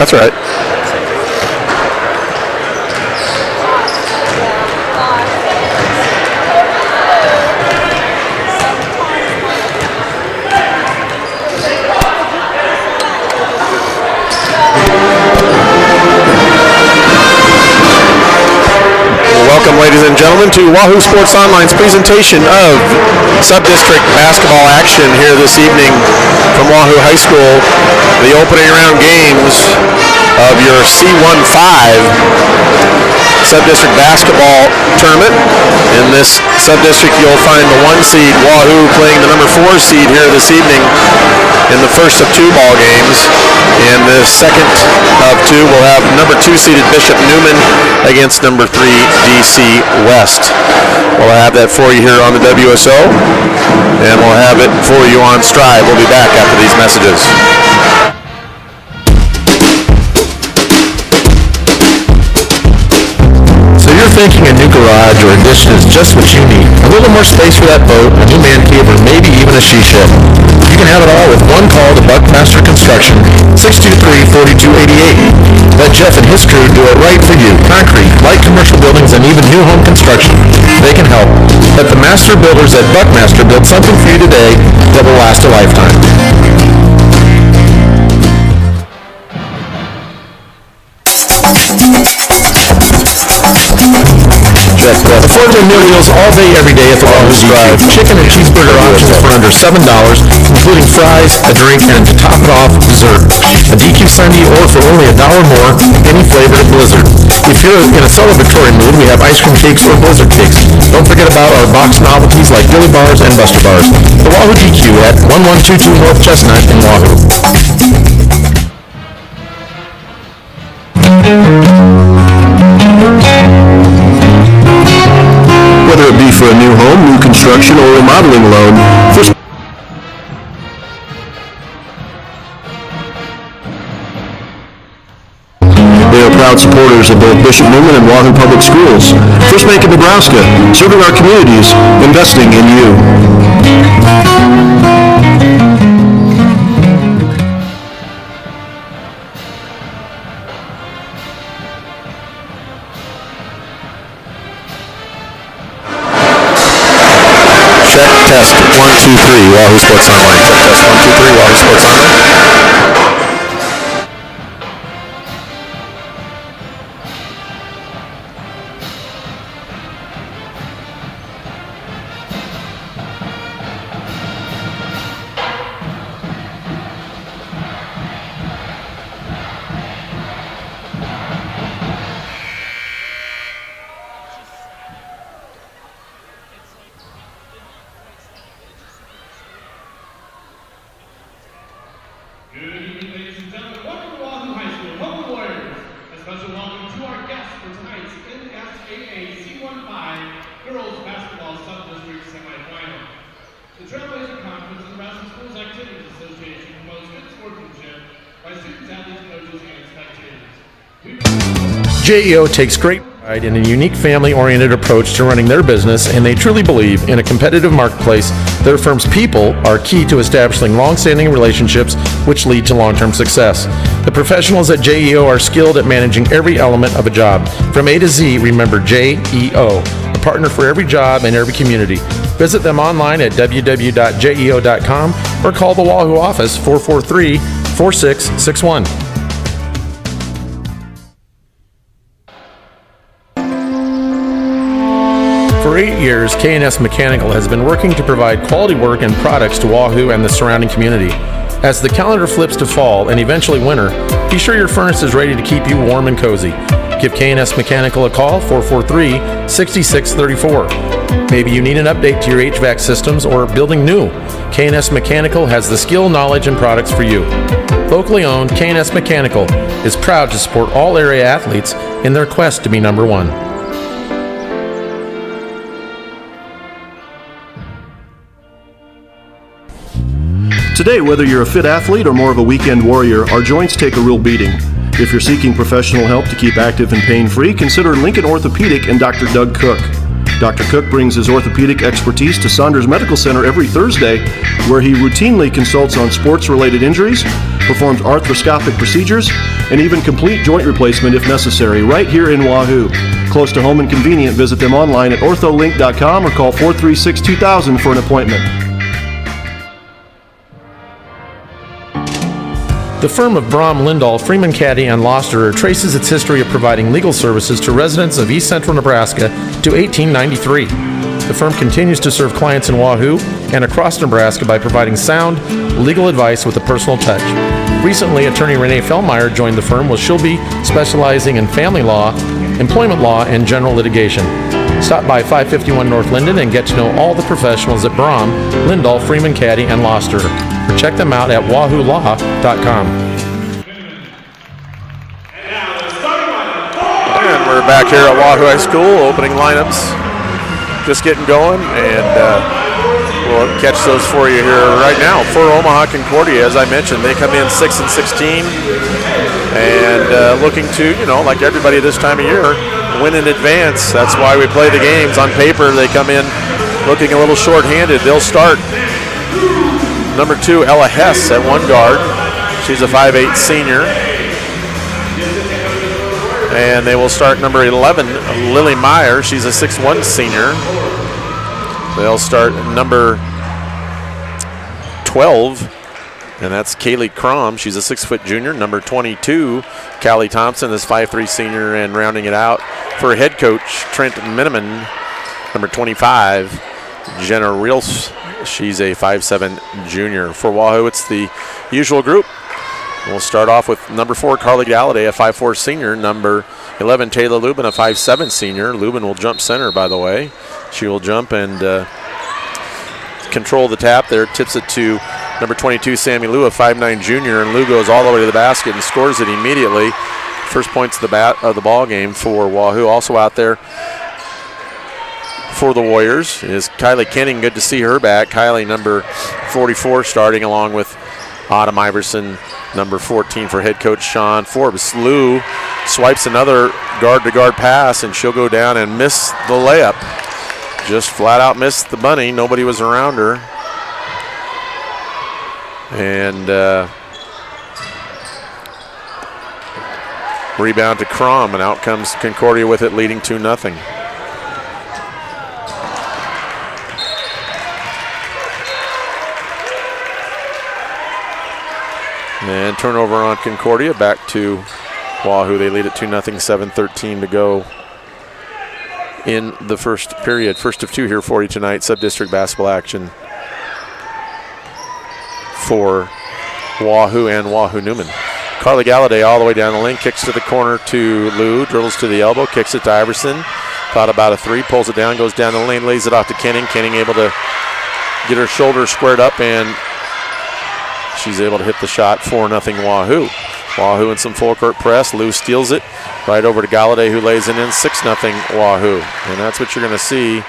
That's right. Welcome, ladies and gentlemen, to Wahoo Sports Online's presentation of sub-district basketball action here this evening from Wahoo High School. The opening round games of your C15 sub-district basketball tournament. In this sub-district, you'll find the 1 seed Wahoo playing the number 4 seed here this evening in the first of 2 ball games. And the second of 2 will have number 2 seeded Bishop Newman against number 3 DC West. We'll have that for you here on the WSO, and we'll have it for you on Strive. We'll be back after these messages. You're thinking a new garage or addition is just what you need. A little more space for that boat, a new man cave, or maybe even a she shed. You can have it all with one call to Buckmaster Construction, 623-4288. Let Jeff and his crew do it right for you. Concrete, light commercial buildings, and even new home construction. They can help. Let the master builders at Buckmaster build something for you today that will last a lifetime. Affordable meal deals all day, every day at the Wahoo Drive. Chicken and cheeseburger options for under $7, including fries, a drink, and to top it off, dessert. A DQ Sunday or for only $1 more, any flavor at Blizzard. If you're in a celebratory mood, we have ice cream cakes or Blizzard cakes. Don't forget about our box novelties like Billy Bars and Buster Bars. The Wahoo DQ at 1122 North Chestnut in Wahoo. Whether it be for a new home, new construction, or remodeling loan, they are proud supporters of both Bishop Newman and Wahoo Public Schools. First Bank of Nebraska, serving our communities, investing in you. Test 1, 2, 3, Wahoo Sports Online. Check test 1, 2, 3, Wahoo Sports Online. JEO takes great pride in a unique family-oriented approach to running their business, and they truly believe in a competitive marketplace. Their firm's people are key to establishing long-standing relationships which lead to long-term success. The professionals at JEO are skilled at managing every element of a job. From A to Z, remember JEO, a partner for every job and every community. Visit them online at www.jeo.com or call the Wahoo office 443-4661. For 8 years, K&S Mechanical has been working to provide quality work and products to Wahoo and the surrounding community. As the calendar flips to fall and eventually winter, be sure your furnace is ready to keep you warm and cozy. Give K&S Mechanical a call, 443-6634. Maybe you need an update to your HVAC systems or building new. K&S Mechanical has the skill, knowledge, and products for you. Locally owned, K&S Mechanical is proud to support all area athletes in their quest to be number one. Today, whether you're a fit athlete or more of a weekend warrior, our joints take a real beating. If you're seeking professional help to keep active and pain-free, consider Lincoln Orthopedic and Dr. Doug Cook. Dr. Cook brings his orthopedic expertise to Saunders Medical Center every Thursday, where he routinely consults on sports-related injuries, performs arthroscopic procedures, and even complete joint replacement if necessary, right here in Wahoo. Close to home and convenient, visit them online at ortholink.com or call 436-2000 for an appointment. The firm of Brahm, Lindahl, Freeman Caddy, and Losterer traces its history of providing legal services to residents of East Central Nebraska to 1893. The firm continues to serve clients in Wahoo and across Nebraska by providing sound legal advice with a personal touch. Recently, attorney Renee Fellmeyer joined the firm, with Shilby specializing in family law, employment law, and general litigation. Stop by 551 North Linden and get to know all the professionals at Brahm, Lindahl, Freeman Caddy, and Losterer. Or check them out at wahoolaw.com. And we're back here at Wahoo High School, opening lineups just getting going, and we'll catch those for you here right now. For Omaha Concordia, as I mentioned, they come in 6-16 and looking to, like everybody this time of year, win in advance. That's why we play the games. On paper, they come in looking a little short-handed. They'll start number 2, Ella Hess, at one guard. She's a 5'8" senior. And they will start number 11, Lily Meyer. She's a 6'1" senior. They'll start number 12, and that's Kaylee Crom. She's a 6-foot junior. Number 22, Callie Thompson, is 5'3" senior. And rounding it out for head coach Trent Miniman, number 25, Jenna Reels. She's a 5'7" junior. For Wahoo, it's the usual group. We'll start off with number 4, Carly Galladay, a 5'4" senior. Number 11, Taylor Lubin, a 5'7" senior. Lubin will jump center, by the way. She will jump and control the tap there. Tips it to number 22, Sammy Lou, a 5'9" junior. And Lou goes all the way to the basket and scores it immediately. First points of the ball game for Wahoo. Also out there for the Warriors is Kylie Kenning. Good to see her back. Kylie, number 44, starting along with Autumn Iverson, number 14 for head coach Sean Forbes. Lou swipes another guard-to-guard pass, and she'll go down and miss the layup. Just flat out missed the bunny. Nobody was around her. And rebound to Crom, and out comes Concordia with it, leading 2-0. And turnover on Concordia, back to Wahoo. They lead at 2-0, 7:13 to go in the first period. First of 2 here for you tonight. Sub-district basketball action for Wahoo and Wahoo Newman. Carly Galladay all the way down the lane, kicks to the corner to Lou, dribbles to the elbow, kicks it to Iverson. Thought about a 3, pulls it down, goes down the lane, lays it off to Kenning. Kenning able to get her shoulder squared up, and she's able to hit the shot. 4-0 Wahoo. Wahoo in some full court press. Lou steals it right over to Galladay, who lays it in. 6-0 Wahoo. And that's what you're going to see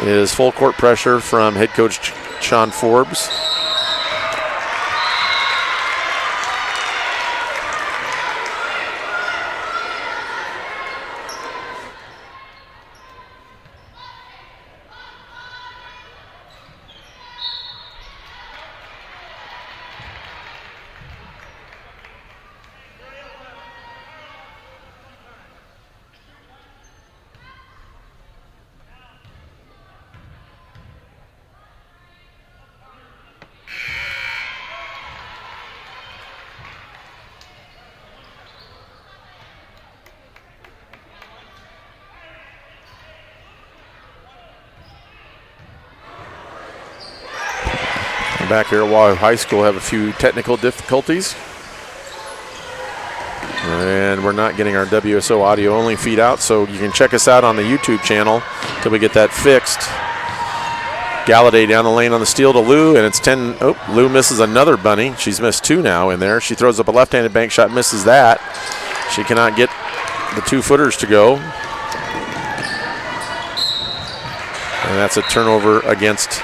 is full court pressure from head coach Sean Forbes. Back here at Wahoo High School have a few technical difficulties. And we're not getting our WSO audio only feed out, so you can check us out on the YouTube channel till we get that fixed. Galladay down the lane on the steal to Lou, and it's 10. Oh, Lou misses another bunny. She's missed 2 now in there. She throws up a left-handed bank shot, misses that. She cannot get the 2-footers to go. And that's a turnover against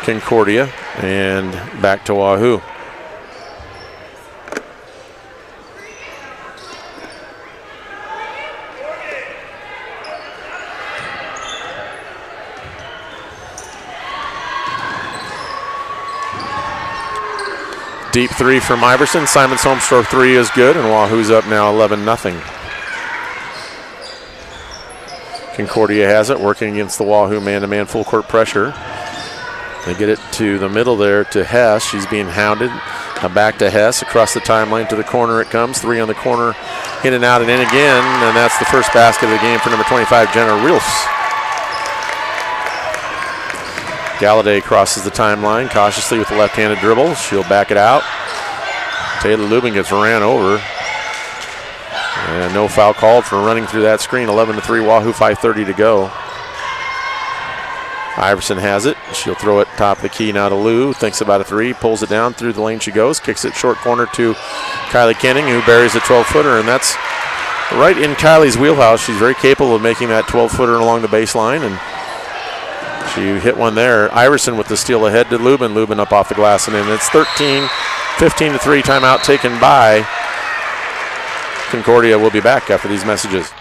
Concordia, and back to Wahoo. Deep three from Iverson. Simon's Homestar three is good, and Wahoo's up now 11-0. Concordia has it, working against the Wahoo man-to-man full court pressure. They get it to the middle there to Hess. She's being hounded. Back to Hess, across the timeline to the corner it comes. Three on the corner, in and out and in again, and that's the first basket of the game for number 25, Jenna Reels. Galladay crosses the timeline cautiously with the left-handed dribble. She'll back it out. Taylor Lubin gets ran over. And no foul called for running through that screen. 11-3 Wahoo, 5:30 to go. Iverson has it. She'll throw it top of the key now to Lou. Thinks about a three, pulls it down through the lane she goes, kicks it short corner to Kylie Kenning, who buries a 12-footer, and that's right in Kylie's wheelhouse. She's very capable of making that 12-footer along the baseline, and she hit one there. Iverson with the steal ahead to Lubin. Lubin up off the glass and in. It's 15-3 timeout taken by Concordia. Will be back after these messages.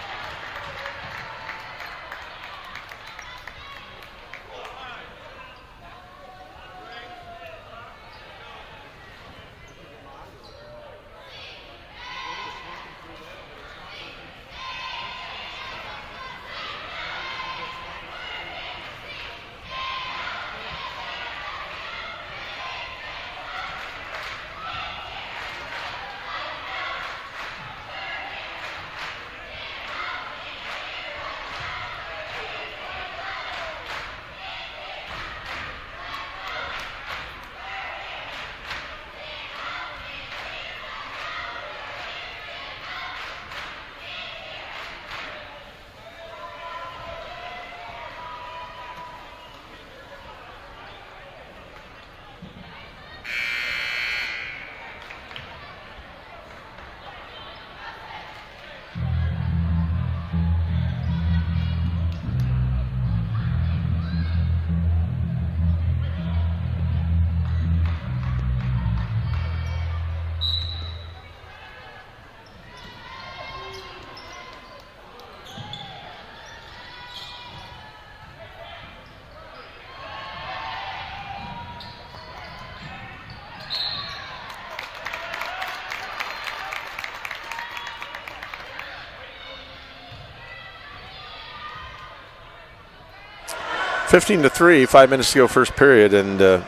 Fifteen to 3, 5 minutes to go first period, and the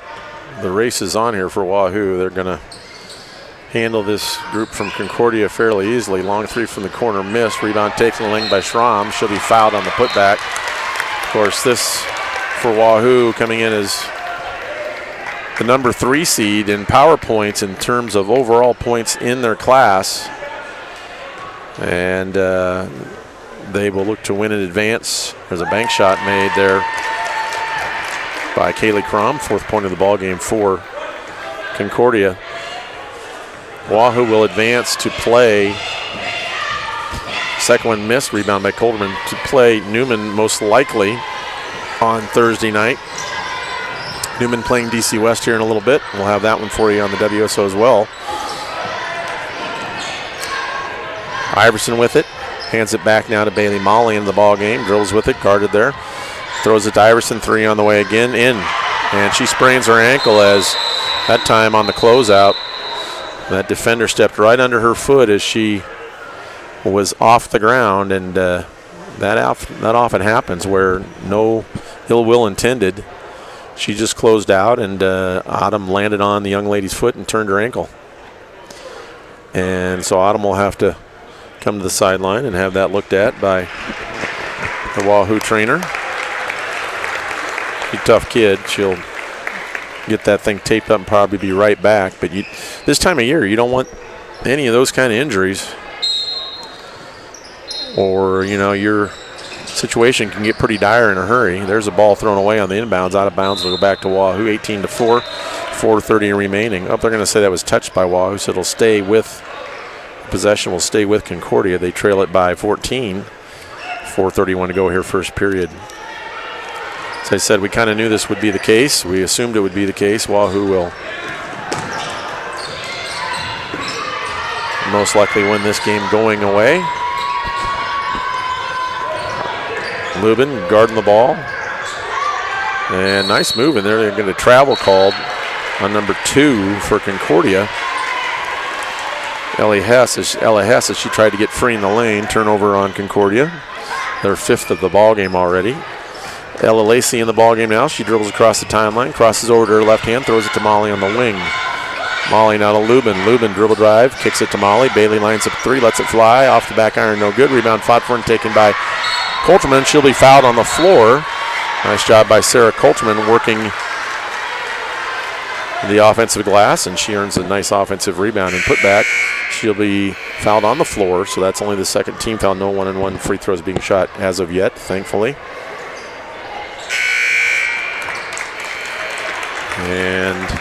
race is on here for Wahoo. They're going to handle this group from Concordia fairly easily. Long three from the corner missed. Rebound taken in the lane by Schramm. She'll be fouled on the putback. Of course, this for Wahoo coming in as the number 3 seed in power points in terms of overall points in their class. And they will look to win in advance. There's a bank shot made there by Kaylee Crum, 4th point of the ball game for Concordia. Wahoo will advance to play. Second one missed, rebound by Colderman, to play Newman most likely on Thursday night. Newman playing DC West here in a little bit. We'll have that one for you on the WSO as well. Iverson with it, hands it back now to Bailey Molly in the ball game. Drills with it, guarded there. Throws it to Iverson, three on the way again, in. And she sprains her ankle as that time on the closeout. That defender stepped right under her foot as she was off the ground, and that often happens where no ill will intended. She just closed out, and Autumn landed on the young lady's foot and turned her ankle. And so Autumn will have to come to the sideline and have that looked at by the Wahoo trainer. She's a tough kid. She'll get that thing taped up and probably be right back. But this time of year, you don't want any of those kind of injuries. Or, your situation can get pretty dire in a hurry. There's a ball thrown away on the inbounds. Out of bounds. It'll go back to Wahoo. 18-4, 4:30 remaining. They're going to say that was touched by Wahoo, so it'll stay with possession. Will stay with Concordia. They trail it by 14. 4:31 to go here, first period. As I said, we kind of knew this would be the case. We assumed it would be the case. Wahoo will most likely win this game going away. Lubin guarding the ball. And nice move in there. They're going to travel called on number 2 for Concordia. Ella Hess, as she tried to get free in the lane. Turnover on Concordia. Their 5th of the ball game already. Ella Lacey in the ball game now. She dribbles across the timeline, crosses over to her left hand, throws it to Molly on the wing. Molly now to Lubin. Lubin dribble drive, kicks it to Molly. Bailey lines up 3, lets it fly. Off the back iron, no good. Rebound fought for and taken by Coulterman. She'll be fouled on the floor. Nice job by Sarah Coulterman working the offensive glass, and she earns a nice offensive rebound and putback. She'll be fouled on the floor, so that's only the second team foul. No 1-on-1 free throws being shot as of yet, thankfully. And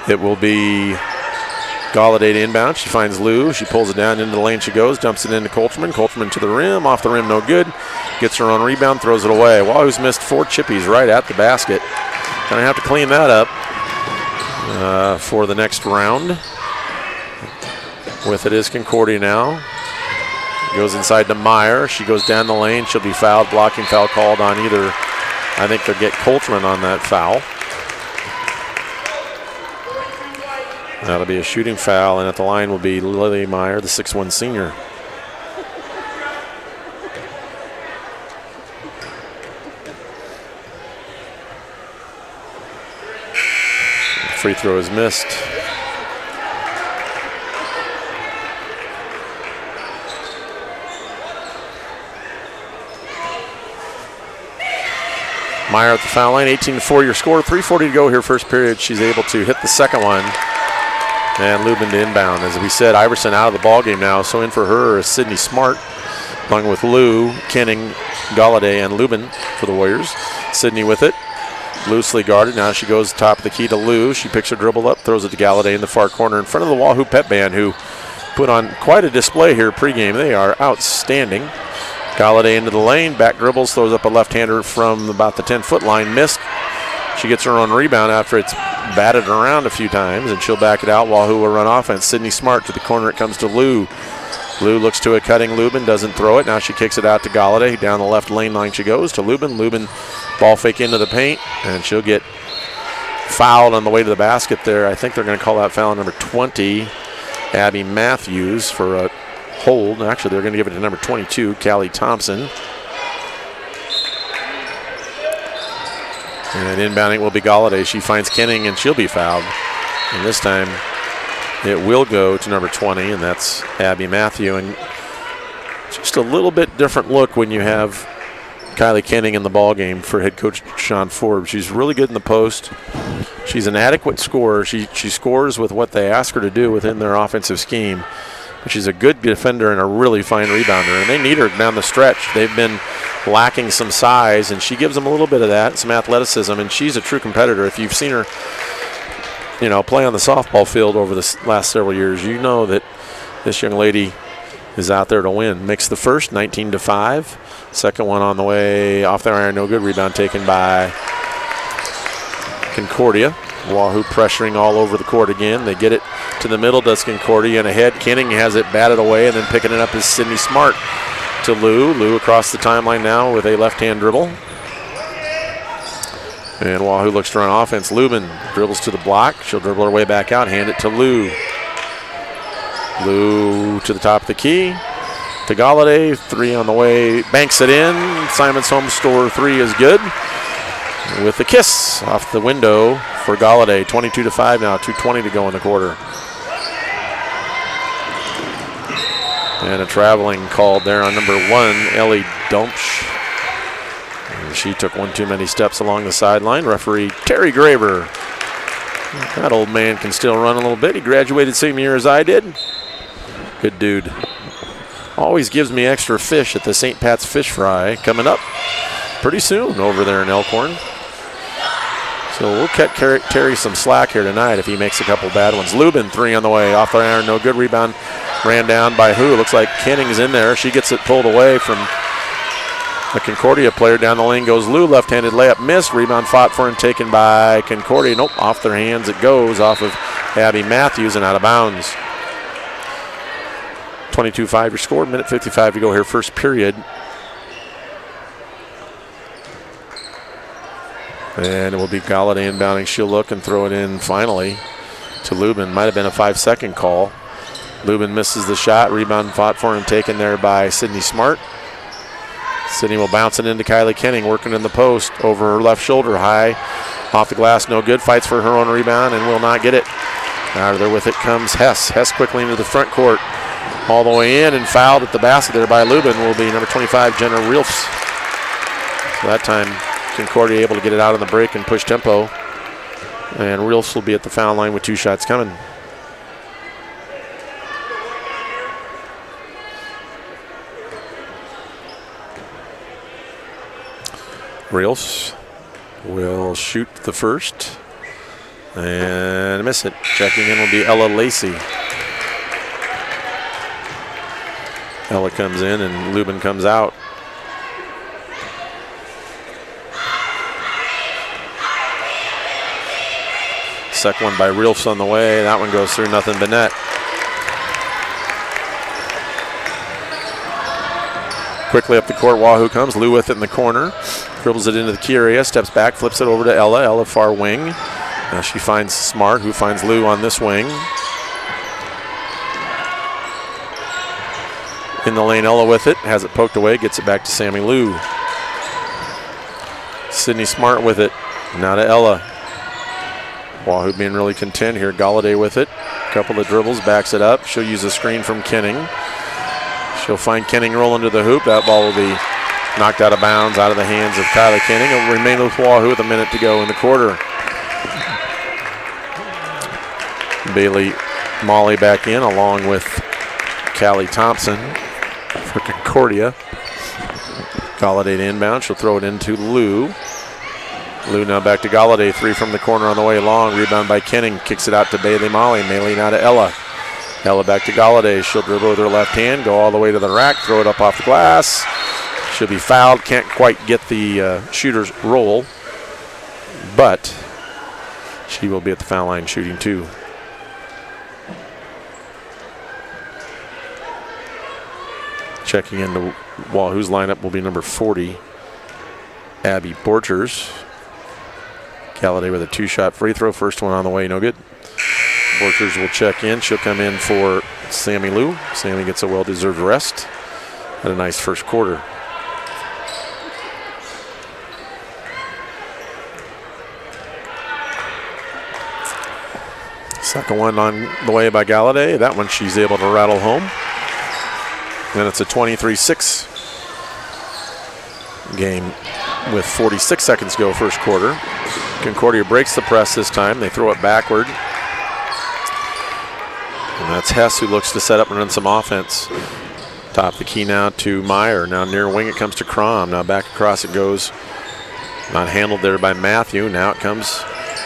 it will be Galladay to inbound. She finds Lou. She pulls it down into the lane. She goes, dumps it into Coulterman. Coulterman to the rim. Off the rim, no good. Gets her own rebound, throws it away. Wahoo's missed 4 chippies right at the basket. Gonna have to clean that up for the next round. With it is Concordia now. Goes inside to Meyer. She goes down the lane. She'll be fouled. Blocking foul called on either. I think they'll get Coulterman on that foul. That'll be a shooting foul, and at the line will be Lily Meyer, the 6'1 senior. Free throw is missed. Meyer at the foul line, 18-4 your score, 3:40 to go here first period. She's able to hit the second one. And Lubin to inbound. As we said, Iverson out of the ball game now, so in for her is Sydney Smart, along with Lou, Kenning, Galladay, and Lubin for the Warriors. Sydney with it, loosely guarded. Now she goes top of the key to Lou. She picks her dribble up, throws it to Galladay in the far corner in front of the Wahoo Pep Band, who put on quite a display here pregame. They are outstanding. Galladay into the lane, back dribbles, throws up a left-hander from about the 10-foot line, missed. She gets her own rebound after it's batted around a few times, and she'll back it out. Wahoo will run offense. Sydney Smart to the corner. It comes to Lou. Lou looks to a cutting Lubin, doesn't throw it. Now she kicks it out to Galladay. Down the left lane line she goes to Lubin. Lubin ball fake into the paint, and she'll get fouled on the way to the basket there. I think they're going to call that foul number 20, Abby Matthews, for a hold. Actually, they're going to give it to number 22, Callie Thompson. And inbounding will be Galladay. She finds Kenning, and she'll be fouled. And this time it will go to number 20, and that's Abby Matthew. And just a little bit different look when you have Kylie Kenning in the ball game for head coach Sean Forbes. She's really good in the post. She's an adequate scorer. She scores with what they ask her to do within their offensive scheme. But she's a good defender and a really fine rebounder, and they need her down the stretch. They've been lacking some size, and she gives them a little bit of that, some athleticism, and she's a true competitor. If you've seen her, play on the softball field over the last several years, you know that this young lady is out there to win. Makes the first, 19-5. Second one on the way, off the iron, no good. Rebound taken by Concordia. Wahoo pressuring all over the court again. They get it to the middle, does Concordia, and ahead. Kenning has it batted away, and then picking it up is Sydney Smart to Lou. Lou across the timeline now with a left-hand dribble. And Wahoo looks to run offense. Lubin dribbles to the block. She'll dribble her way back out, hand it to Lou. Lou to the top of the key. To Galladay, 3 on the way. Banks it in. Simon's Home Store 3 is good. With the kiss off the window for Galladay. 22-5 now, 2:20 to go in the quarter. And a traveling called there on number 1, Ellie Dumpsch. And she took one too many steps along the sideline. Referee Terry Graver. That old man can still run a little bit. He graduated same year as I did. Good dude. Always gives me extra fish at the St. Pat's Fish Fry coming up pretty soon over there in Elkhorn. So we'll cut Terry some slack here tonight if he makes a couple bad ones. Lubin, 3 on the way. Off the iron, no good. Rebound ran down by who? Looks like Kenning's in there. She gets it pulled away from the Concordia player. Down the lane goes Lou. Left-handed layup missed. Rebound fought for and taken by Concordia. Nope, off their hands it goes. Off of Abby Matthews and out of bounds. 22-5 your score. Minute 55 to go here first period. And it will be Galladay inbounding. She'll look and throw it in finally to Lubin. Might have been a 5-second call. Lubin misses the shot. Rebound fought for and taken there by Sydney Smart. Sydney will bounce it into Kylie Kenning, working in the post over her left shoulder, high off the glass, no good. Fights for her own rebound and will not get it. Out of there with it comes Hess. Hess quickly into the front court, all the way in, and fouled at the basket there by Lubin will be number 25, Jenna Reelfs. So that time Concordia able to get it out on the break and push tempo. And Reelfs will be at the foul line with 2 shots coming. Reelfs will shoot the first and miss it. Checking in will be Ella Lacey. Ella comes in and Lubin comes out. Second one by Reelfs on the way. That one goes through, nothing but net. Quickly up the court, Wahoo comes. Lou with it in the corner. Dribbles it into the key area, steps back, flips it over to Ella. Ella far wing. Now she finds Smart, who finds Lou on this wing. In the lane, Ella with it. Has it poked away, gets it back to Sammy Lou. Sydney Smart with it. Now to Ella. Wahoo being really content here. Galladay with it. Couple of dribbles, backs it up. She'll use a screen from Kenning. She'll find Kenning rolling to the hoop. That ball will be knocked out of bounds, out of the hands of Kylie Kenning. It will remain with Wahoo with a minute to go in the quarter. Bailey Molly back in along with Callie Thompson for Concordia. Galladay to inbound. She'll throw it into Lou. Lou now back to Galladay. 3 from the corner on the way long. Rebound by Kenning. Kicks it out to Bailey Molly. Bailey now to Ella. Ella back to Galladay. She'll dribble with her left hand, go all the way to the rack, throw it up off the glass. She'll be fouled. Can't quite get the shooter's roll, but she will be at the foul line shooting 2. Checking into Wahoo's lineup will be number 40, Abby Borchers. Galladay with a 2-shot free throw. First one on the way, no good. Borchers will check in. She'll come in for Sammy Lou. Sammy gets a well-deserved rest. Had a nice first quarter. Second one on the way by Galladay. That one she's able to rattle home. And it's a 23-6 game with 46 seconds to go first quarter. Concordia breaks the press this time. They throw it backward. And that's Hess who looks to set up and run some offense. Top the key now to Meyer. Now near wing it comes to Crom. Now back across it goes. Not handled there by Matthew. Now it comes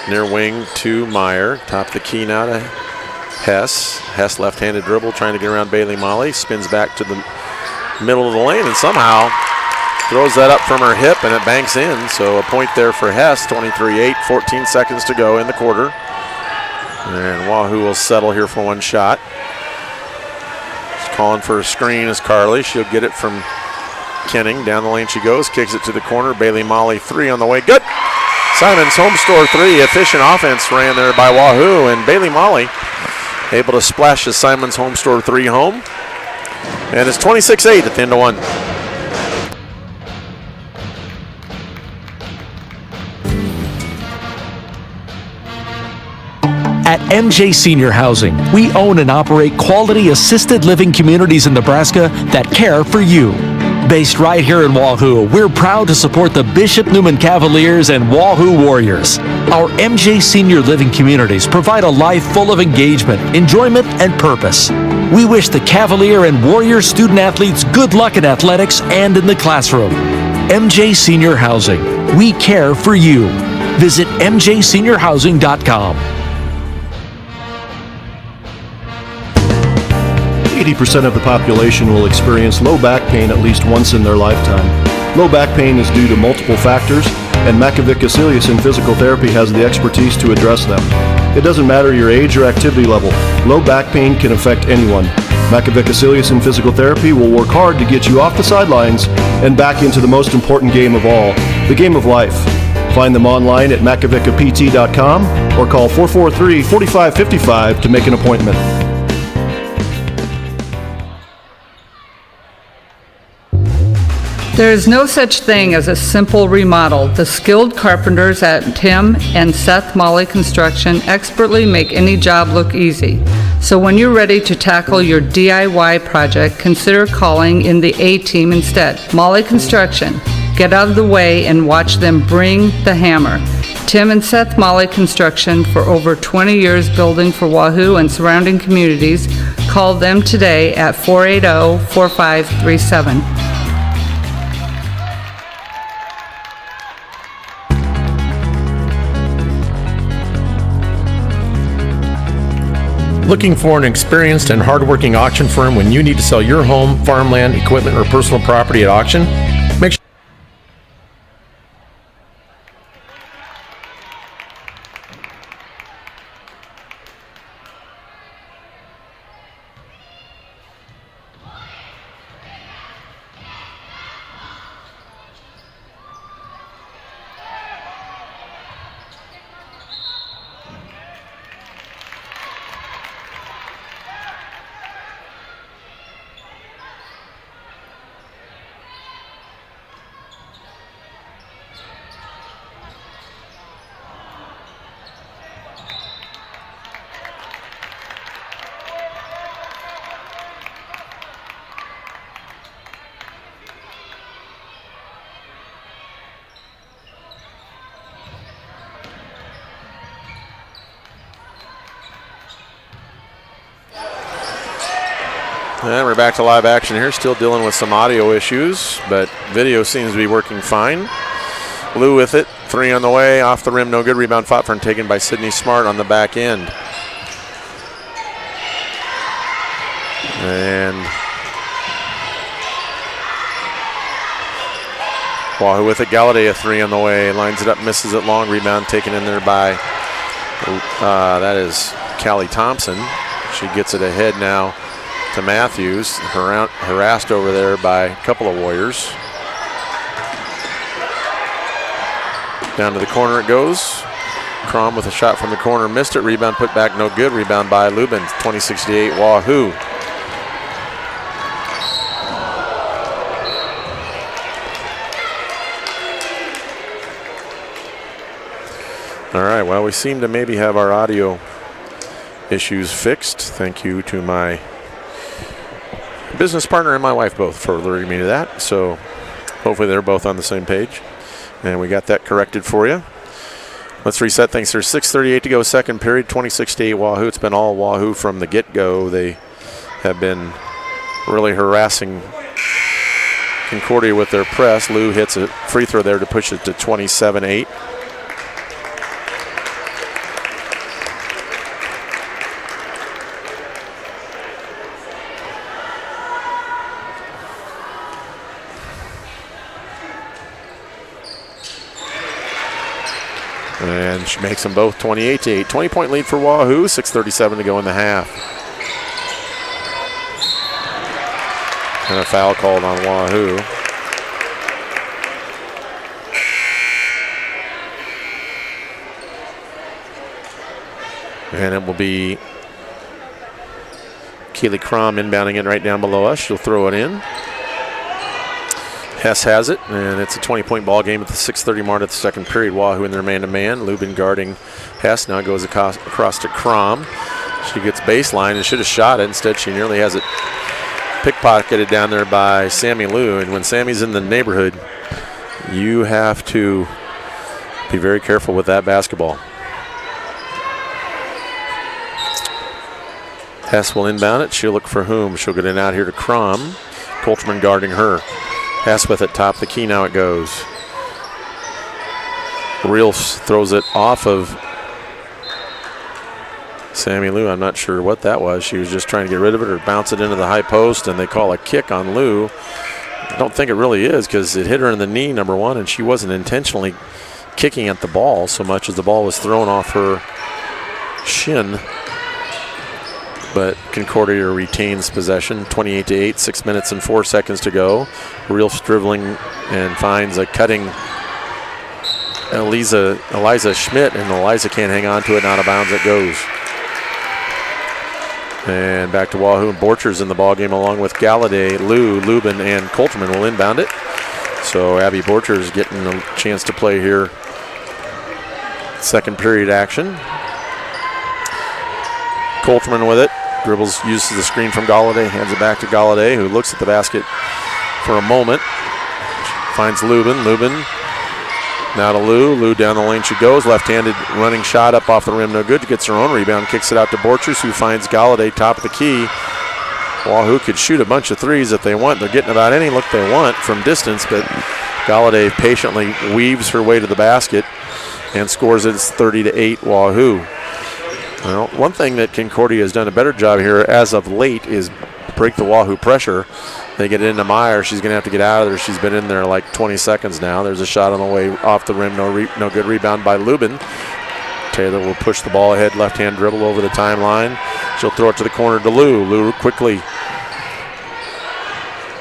near wing to Meyer. Top the key now to Hess. Hess left-handed dribble trying to get around Bailey Molly. Spins back to the middle of the lane and somehow throws that up from her hip and it banks in. So a point there for Hess. 23-8, 14 seconds to go in the quarter. And Wahoo will settle here for one shot. She's calling for a screen is Carly. She'll get it from Kenning. Down the lane she goes. Kicks it to the corner. Bailey Molly 3 on the way. Good. Simon's home store 3. Efficient offense ran there by Wahoo. And Bailey Molly able to splash the Simon's home store 3 home. And it's 26-8 at the end of one. At MJ Senior Housing, we own and operate quality assisted living communities in Nebraska that care for you. Based right here in Wahoo, we're proud to support the Bishop Neumann Cavaliers and Wahoo Warriors. Our MJ Senior Living communities provide a life full of engagement, enjoyment, and purpose. We wish the Cavalier and Warrior student athletes good luck in athletics and in the classroom. MJ Senior Housing, we care for you. Visit mjseniorhousing.com. 80% of the population will experience low back pain at least once in their lifetime. Low back pain is due to multiple factors, and Makovic Acilius Physical Therapy has the expertise to address them. It doesn't matter your age or activity level. Low back pain can affect anyone. Makovic Acilius Physical Therapy will work hard to get you off the sidelines and back into the most important game of all, the game of life. Find them online at makovicapt.com or call 443-4555 to make an appointment. There is no such thing as a simple remodel. The skilled carpenters at Tim and Seth Molly Construction expertly make any job look easy. So when you're ready to tackle your DIY project, consider calling in the A-Team instead. Molly Construction. Get out of the way and watch them bring the hammer. Tim and Seth Molly Construction, for over 20 years building for Wahoo and surrounding communities. Call them today at 480-4537. Looking for an experienced and hardworking auction firm when you need to sell your home, farmland, equipment, or personal property at auction? Make sure And we're back to live action here, still dealing with some audio issues, but video seems to be working fine. Lou with it, 3 on the way, off the rim, no good. Rebound fought for and taken by Sydney Smart on the back end. And Wahoo with it, Galladay a 3 on the way, lines it up, misses it long, rebound taken in there by, that is Callie Thompson. She gets it ahead now to Matthews, harassed over there by a couple of Warriors. Down to the corner it goes. Crom with a shot from the corner, missed it. Rebound put back, no good. Rebound by Lubin, 20-68 Wahoo. All right, well, we seem to maybe have our audio issues fixed. Thank you to my business partner and my wife both for alerting me to that. So hopefully they're both on the same page. And we got that corrected for you. Let's reset things. There's 6:38 to go, second period, 26-8 Wahoo. It's been all Wahoo from the get-go. They have been really harassing Concordia with their press. Lou hits a free throw there to push it to 27-8. And she makes them both 28-8. 20-point lead for Wahoo, 6:37 to go in the half. And a foul called on Wahoo. And it will be Keely Crom inbounding it right down below us. She'll throw it in. Hess has it, and it's a 20-point ball game at the 6:30 mark of the second period. Wahoo in their man-to-man. Lubin guarding Hess. Now goes across to Crom. She gets baseline and should have shot it. Instead, she nearly has it pickpocketed down there by Sammy Lou. And when Sammy's in the neighborhood, you have to be very careful with that basketball. Hess will inbound it. She'll look for whom? She'll get it out here to Crom. Colterman guarding her. Hess with it, top the key, now it goes. Reels throws it off of Sammy Lou. I'm not sure what that was. She was just trying to get rid of it or bounce it into the high post, and they call a kick on Lou. I don't think it really is because it hit her in the knee, number one, and she wasn't intentionally kicking at the ball so much as the ball was thrown off her shin. But Concordia retains possession, 28-8, 6 minutes and 4 seconds to go. Real dribbling and finds a cutting Eliza Schmidt, and Eliza can't hang on to it, and out of bounds it goes. And back to Wahoo, and Borchers in the ballgame along with Galladay, Lubin, and Coulterman will inbound it. So Abby Borchers getting a chance to play here. Second period action. Coulterman with it. Dribbles, uses the screen from Galladay, hands it back to Galladay, who looks at the basket for a moment. Finds Lubin. Now to Lou down the lane she goes. Left-handed running shot up off the rim, no good. Gets her own rebound, kicks it out to Borchers, who finds Galladay top of the key. Wahoo could shoot a bunch of threes if they want. They're getting about any look they want from distance, but Galladay patiently weaves her way to the basket and scores it. It's 30-8 Wahoo. Well, one thing that Concordia has done a better job here as of late is break the Wahoo pressure. They get it into Meyer. She's going to have to get out of there. She's been in there like 20 seconds now. There's a shot on the way off the rim. No good rebound by Lubin. Taylor will push the ball ahead. Left-hand dribble over the timeline. She'll throw it to the corner to Lou. Lou quickly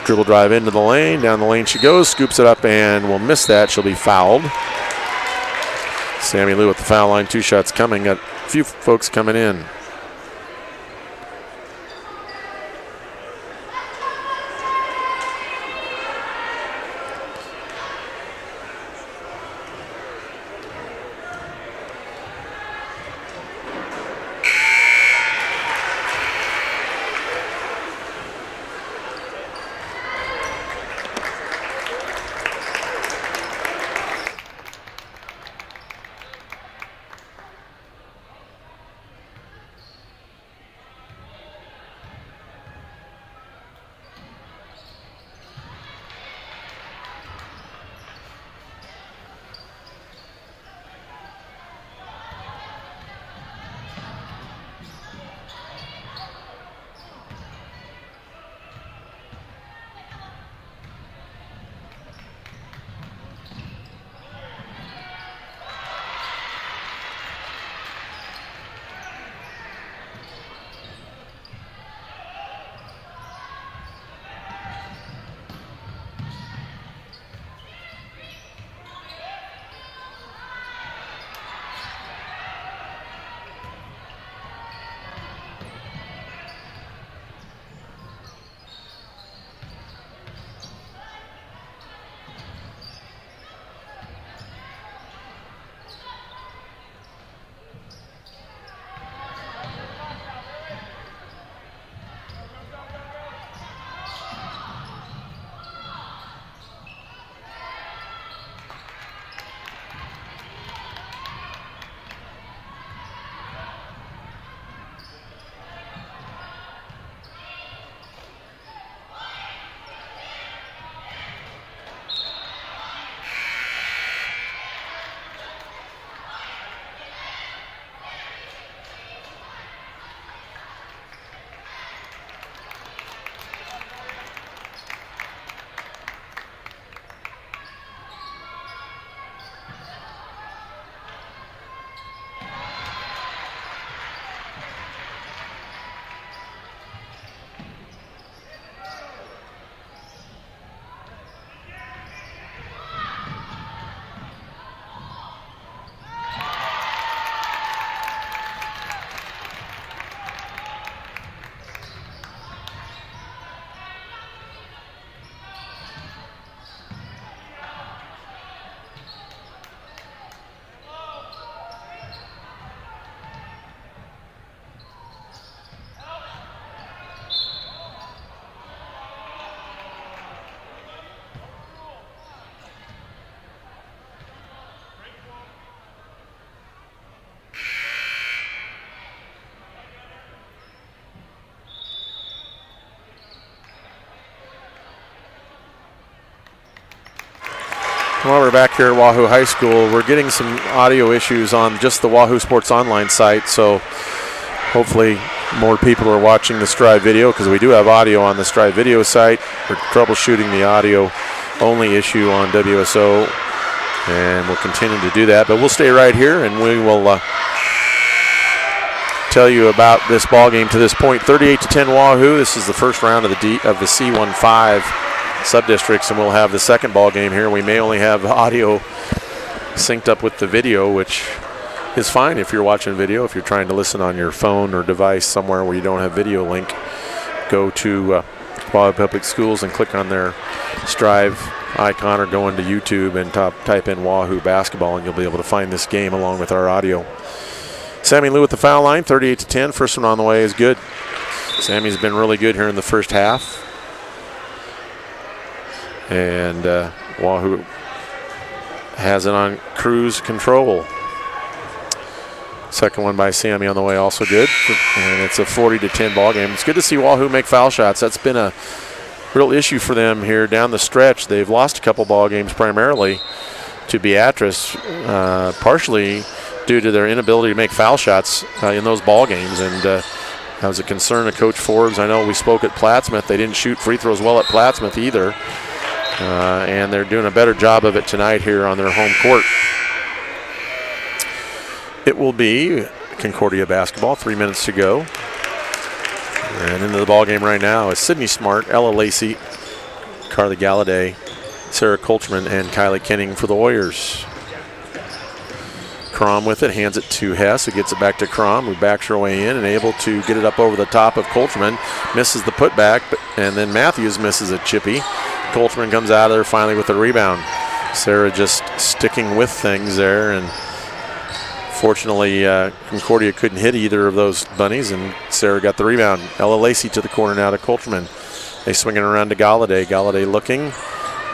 dribble drive into the lane. Down the lane she goes. Scoops it up and will miss that. She'll be fouled. Sammy Lou at the foul line. 2 shots coming. Got a few folks coming in. While we're back here at Wahoo High School, we're getting some audio issues on just the Wahoo Sports Online site, so hopefully more people are watching the Strive video, because we do have audio on the Strive video site. We're troubleshooting the audio only issue on WSO, and we'll continue to do that. But we'll stay right here, and we will tell you about this ball game to this point. 38-10 Wahoo. This is the first round of the C15 sub-districts, and we'll have the second ball game here. We may only have audio synced up with the video, which is fine if you're watching video. If you're trying to listen on your phone or device somewhere where you don't have video link, go to Wahoo Public Schools and click on their Strive icon, or go into YouTube and type in Wahoo basketball, and you'll be able to find this game along with our audio. Sammy Lou at the foul line, 38-10. First one on the way is good. Sammy's been really good here in the first half. And Wahoo has it on cruise control. Second one by Sammy on the way, also good. And it's a 40-10 ball game. It's good to see Wahoo make foul shots. That's been a real issue for them here down the stretch. They've lost a couple ball games primarily to Beatrice, partially due to their inability to make foul shots in those ball games. And that was a concern of Coach Forbes. I know we spoke at Plattsmouth. They didn't shoot free throws well at Plattsmouth either. And they're doing a better job of it tonight here on their home court. It will be Concordia basketball, 3 minutes to go. And into the ball game right now is Sydney Smart, Ella Lacey, Carly Galladay, Sarah Colchman, and Kylie Kenning for the Warriors. Crom with it, hands it to Hess, who gets it back to Crom, who backs her way in and able to get it up over the top of Colchman. Misses the putback, and then Matthews misses a chippy. Colchman comes out of there finally with a rebound. Sarah just sticking with things there, and fortunately, Concordia couldn't hit either of those bunnies, and Sarah got the rebound. Ella Lacey to the corner now to Colchman. They swing it around to Galladay. Galladay looking.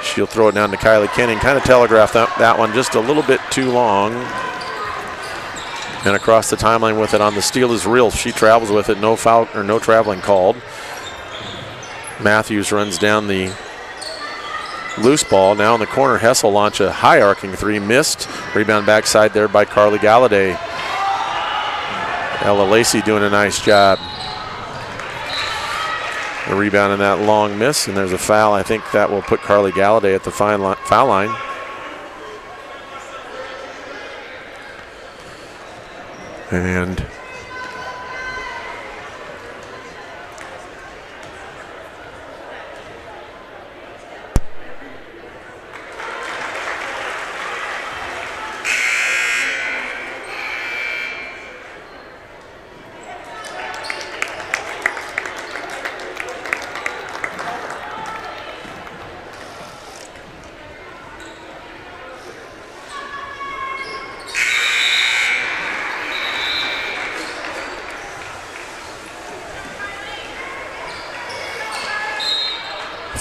She'll throw it down to Kylie Kenning. Kind of telegraphed that one just a little bit too long. And across the timeline with it on the steal is Real. She travels with it. No foul or no traveling called. Matthews runs down the loose ball. Now in the corner, Hess will launch a high arcing three. Missed. Rebound backside there by Carly Galladay. Ella Lacey doing a nice job. The rebound in that long miss, and there's a foul. I think that will put Carly Galladay at the foul line. And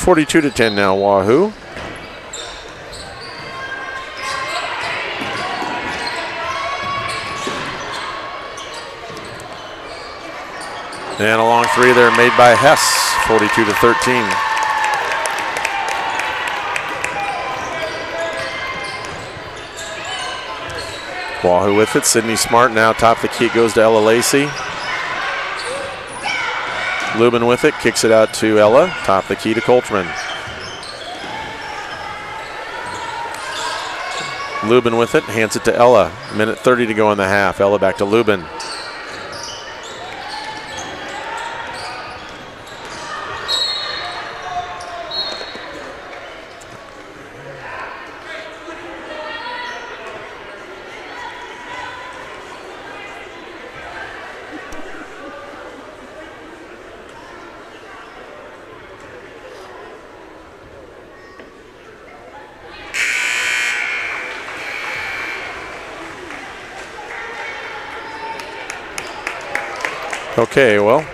(42-10) now, Wahoo. And a long three there made by Hess, 42-13. Wahoo with it. Sydney Smart now top the key. Goes to Ella Lacey. Lubin with it. Kicks it out to Ella. Top the key to Colchman. Lubin with it. Hands it to Ella. Minute 30 to go in the half. Ella back to Lubin. Okay, well,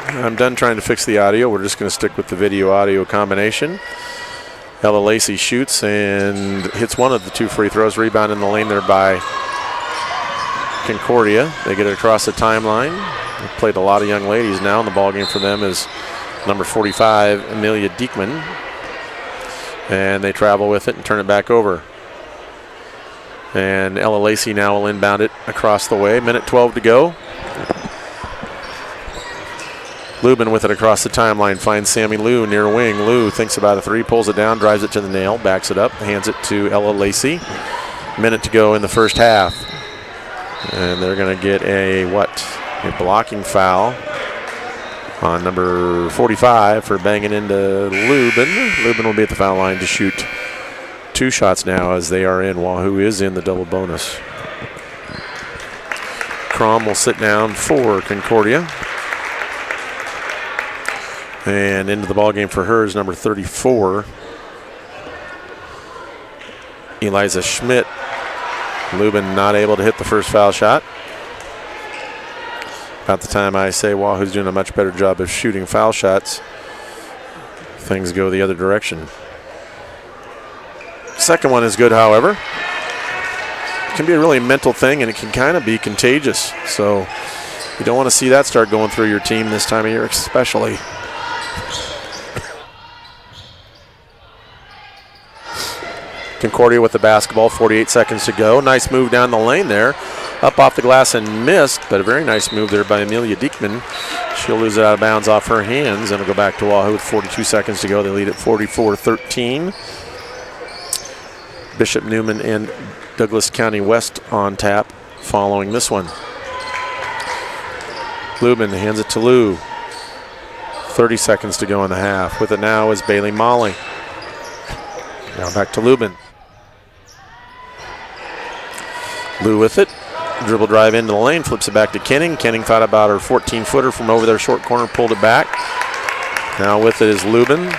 I'm done trying to fix the audio. We're just going to stick with the video-audio combination. Ella Lacey shoots and hits one of the two free throws. Rebound in the lane there by Concordia. They get it across the timeline. They've played a lot of young ladies now, and the ball game for them is number 45, Amelia Diekman. And they travel with it and turn it back over. And Ella Lacey now will inbound it across the way. Minute 12 to go. Lubin with it across the timeline, finds Sammy Lou near wing. Lou thinks about a three, pulls it down, drives it to the nail, backs it up, hands it to Ella Lacey. Minute to go in the first half. And they're going to get a blocking foul on number 45 for banging into Lubin. Lubin will be at the foul line to shoot 2 shots now as they are in. Wahoo is in the double bonus. Crom will sit down for Concordia. And into the ballgame for her is number 34, Eliza Schmidt. Lubin not able to hit the first foul shot. About the time I say Wahoo's doing a much better job of shooting foul shots, things go the other direction. Second one is good, however. It can be a really mental thing, and it can kind of be contagious. So you don't want to see that start going through your team this time of year, especially. Concordia with the basketball, 48 seconds to go. Nice move down the lane there. Up off the glass and missed, but a very nice move there by Amelia Diekman. She'll lose it out of bounds off her hands, and it'll go back to Wahoo with 42 seconds to go. They lead at 44-13. Bishop Neumann and Douglas County West on tap following this one. Lubin hands it to Lou. 30 seconds to go in the half. With it now is Bailey Molly. Now back to Lubin. Lou with it. Dribble drive into the lane, flips it back to Kenning. Kenning thought about her 14-footer from over their short corner, pulled it back. Now with it is Lubin.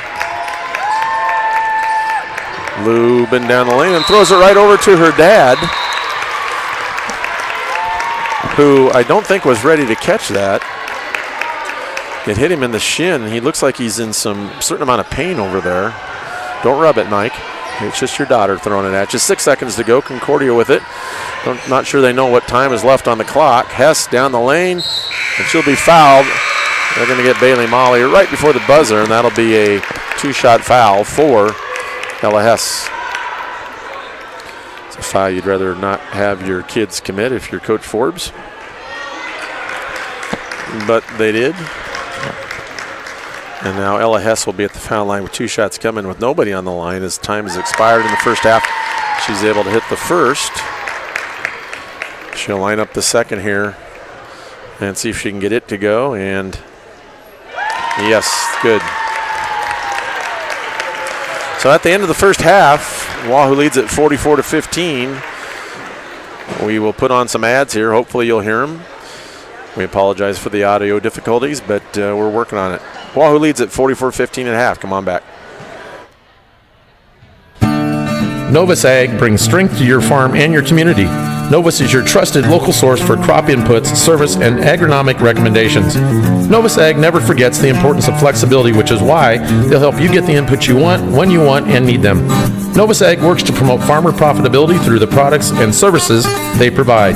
Lubin down the lane and throws it right over to her dad, who I don't think was ready to catch that. It hit him in the shin. He looks like he's in some certain amount of pain over there. Don't rub it, Mike. It's just your daughter throwing it at you. 6 seconds to go. Concordia with it. Not sure they know what time is left on the clock. Hess down the lane, and she'll be fouled. They're going to get Bailey Molly right before the buzzer, and that'll be a 2-shot foul for Ella Hess. It's a foul you'd rather not have your kids commit if you're Coach Forbes. But they did. And now Ella Hess will be at the foul line with 2 shots coming with nobody on the line as time has expired in the first half. She's able to hit the first. She'll line up the second here and see if she can get it to go. And yes, good. So at the end of the first half, Wahoo leads at 44-15. We will put on some ads here. Hopefully you'll hear them. We apologize for the audio difficulties, but we're working on it. Wahoo leads at 44-15 at half. Come on back. Novus Ag brings strength to your farm and your community. Novus is your trusted local source for crop inputs, service, and agronomic recommendations. Novus Ag never forgets the importance of flexibility, which is why they'll help you get the inputs you want, when you want, and need them. Novus Ag works to promote farmer profitability through the products and services they provide.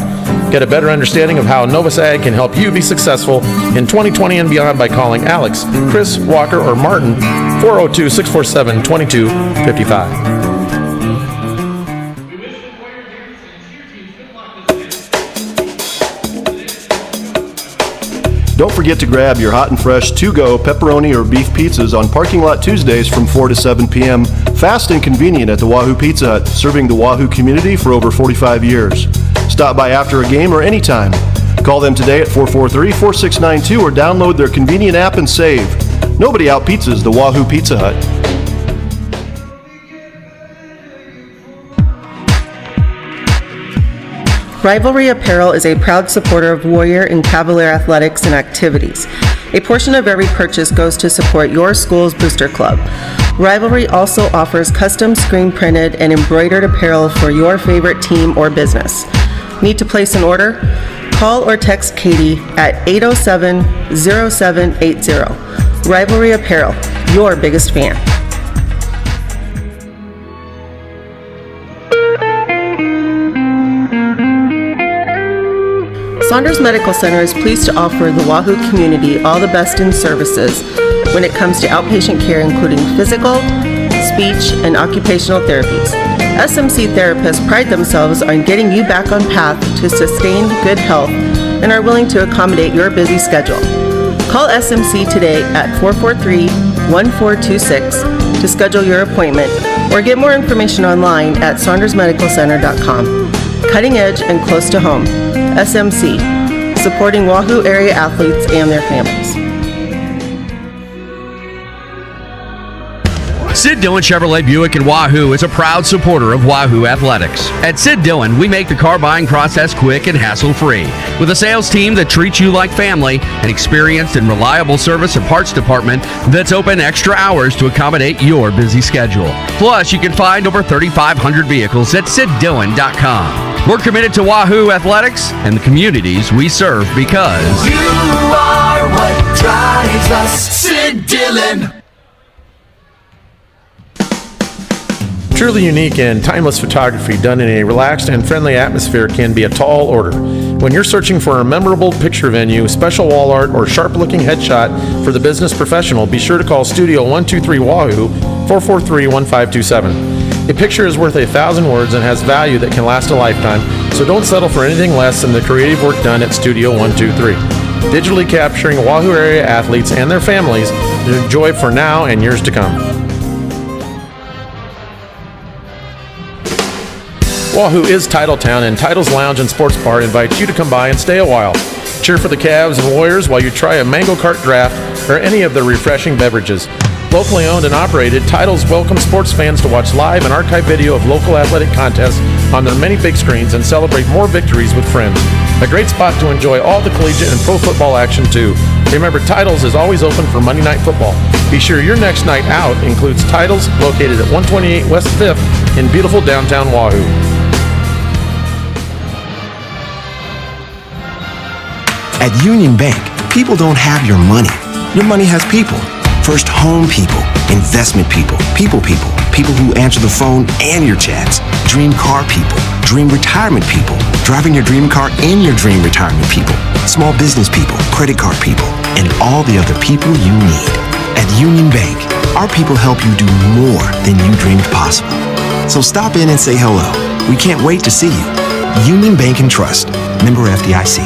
Get a better understanding of how Novus Ag can help you be successful in 2020 and beyond by calling Alex, Chris, Walker, or Martin, 402-647-2255. Don't forget to grab your hot and fresh to-go pepperoni or beef pizzas on Parking Lot Tuesdays from 4 to 7 p.m. Fast and convenient at the Wahoo Pizza Hut, serving the Wahoo community for over 45 years. Stop by after a game or anytime. Call them today at 443-4692 or download their convenient app and save. Nobody out-pizzas the Wahoo Pizza Hut. Rivalry Apparel is a proud supporter of Warrior and Cavalier athletics and activities. A portion of every purchase goes to support your school's booster club. Rivalry also offers custom screen printed and embroidered apparel for your favorite team or business. Need to place an order? Call or text Katie at 807-0780. Rivalry Apparel, your biggest fan. Saunders Medical Center is pleased to offer the Wahoo community all the best in services when it comes to outpatient care, including physical, speech, and occupational therapies. SMC therapists pride themselves on getting you back on path to sustained good health and are willing to accommodate your busy schedule. Call SMC today at 443-1426 to schedule your appointment or get more information online at saundersmedicalcenter.com. Cutting edge and close to home. SMC, supporting Wahoo area athletes and their families. Sid Dillon Chevrolet Buick in Wahoo is a proud supporter of Wahoo Athletics. At Sid Dillon, we make the car buying process quick and hassle-free. With a sales team that treats you like family, an experienced and reliable service and parts department that's open extra hours to accommodate your busy schedule. Plus, you can find over 3,500 vehicles at SidDillon.com. We're committed to Wahoo Athletics and the communities we serve because you are what drives us. Sid Dillon. Truly unique and timeless photography done in a relaxed and friendly atmosphere can be a tall order. When you're searching for a memorable picture venue, special wall art, or sharp-looking headshot for the business professional, be sure to call Studio 123 Wahoo 443-1527. A picture is worth 1,000 words and has value that can last a lifetime, so don't settle for anything less than the creative work done at Studio 123. Digitally capturing Wahoo area athletes and their families to enjoy for now and years to come. Wahoo is Titletown, and Title's Lounge and Sports Bar invites you to come by and stay a while. Cheer for the Cavs and Warriors while you try a mango cart draft or any of their refreshing beverages. Locally owned and operated, Titles welcomes sports fans to watch live and archive video of local athletic contests on their many big screens and celebrate more victories with friends. A great spot to enjoy all the collegiate and pro football action too. Remember, Titles is always open for Monday Night Football. Be sure your next night out includes Titles, located at 128 West 5th in beautiful downtown Wahoo. At Union Bank, people don't have your money. Your money has people. First home people, investment people, people who answer the phone and your chats, dream car people, dream retirement people, driving your dream car in your dream retirement people, small business people, credit card people, and all the other people you need. At Union Bank, our people help you do more than you dreamed possible. So stop in and say hello. We can't wait to see you. Union Bank and Trust, member FDIC.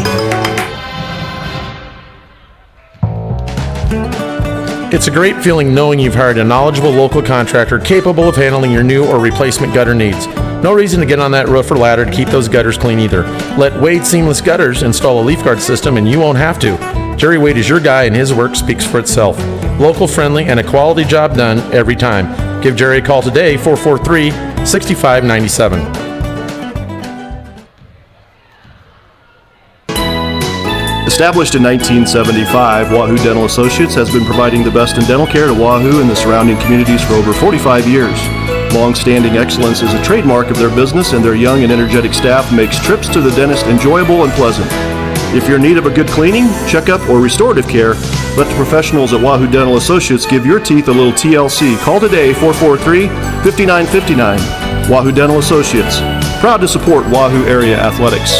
It's a great feeling knowing you've hired a knowledgeable local contractor capable of handling your new or replacement gutter needs. No reason to get on that roof or ladder to keep those gutters clean either. Let Wade Seamless Gutters install a leaf guard system and you won't have to. Jerry Wade is your guy and his work speaks for itself. Local friendly and a quality job done every time. Give Jerry a call today, 443-6597. Established in 1975, Wahoo Dental Associates has been providing the best in dental care to Wahoo and the surrounding communities for over 45 years. Long-standing excellence is a trademark of their business, and their young and energetic staff makes trips to the dentist enjoyable and pleasant. If you're in need of a good cleaning, checkup, or restorative care, let the professionals at Wahoo Dental Associates give your teeth a little TLC. Call today, 443-5959. Wahoo Dental Associates, proud to support Wahoo area athletics.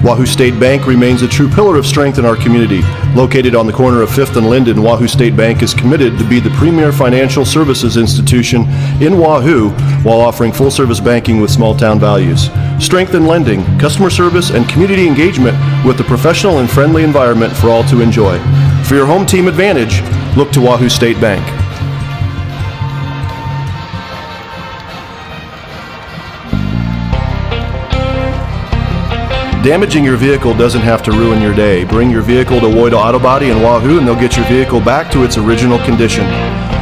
Wahoo State Bank remains a true pillar of strength in our community. Located on the corner of 5th and Linden, Wahoo State Bank is committed to be the premier financial services institution in Wahoo while offering full-service banking with small-town values. Strength in lending, customer service, and community engagement with a professional and friendly environment for all to enjoy. For your home team advantage, look to Wahoo State Bank. Damaging your vehicle doesn't have to ruin your day. Bring your vehicle to Woida Auto Body in Wahoo and they'll get your vehicle back to its original condition.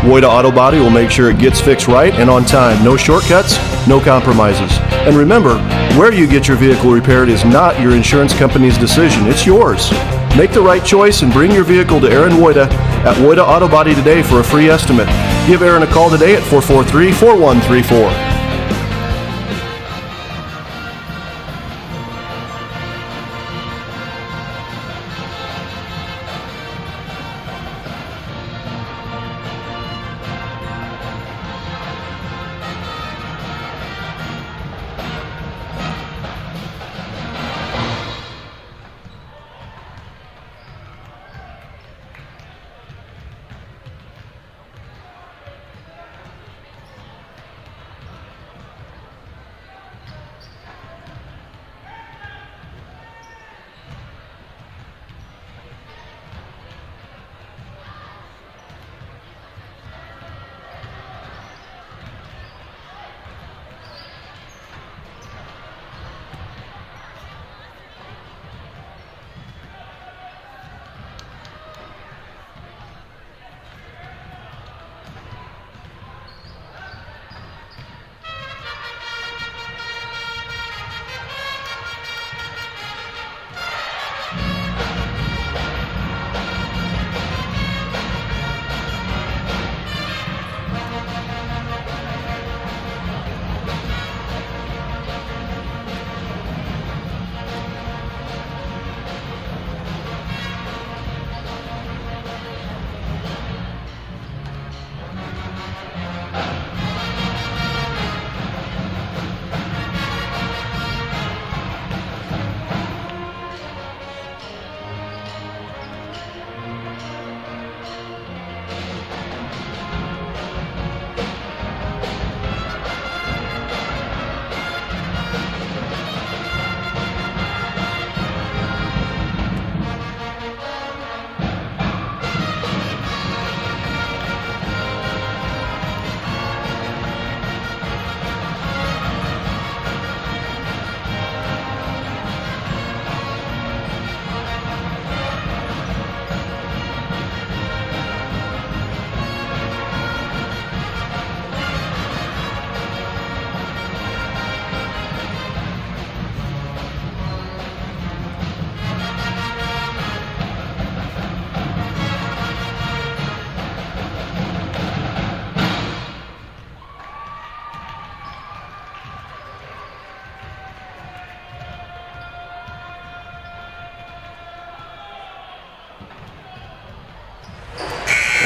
Woida Auto Body will make sure it gets fixed right and on time. No shortcuts, no compromises. And remember, where you get your vehicle repaired is not your insurance company's decision. It's yours. Make the right choice and bring your vehicle to Aaron Woida at Woida Auto Body today for a free estimate. Give Aaron a call today at 443-4134.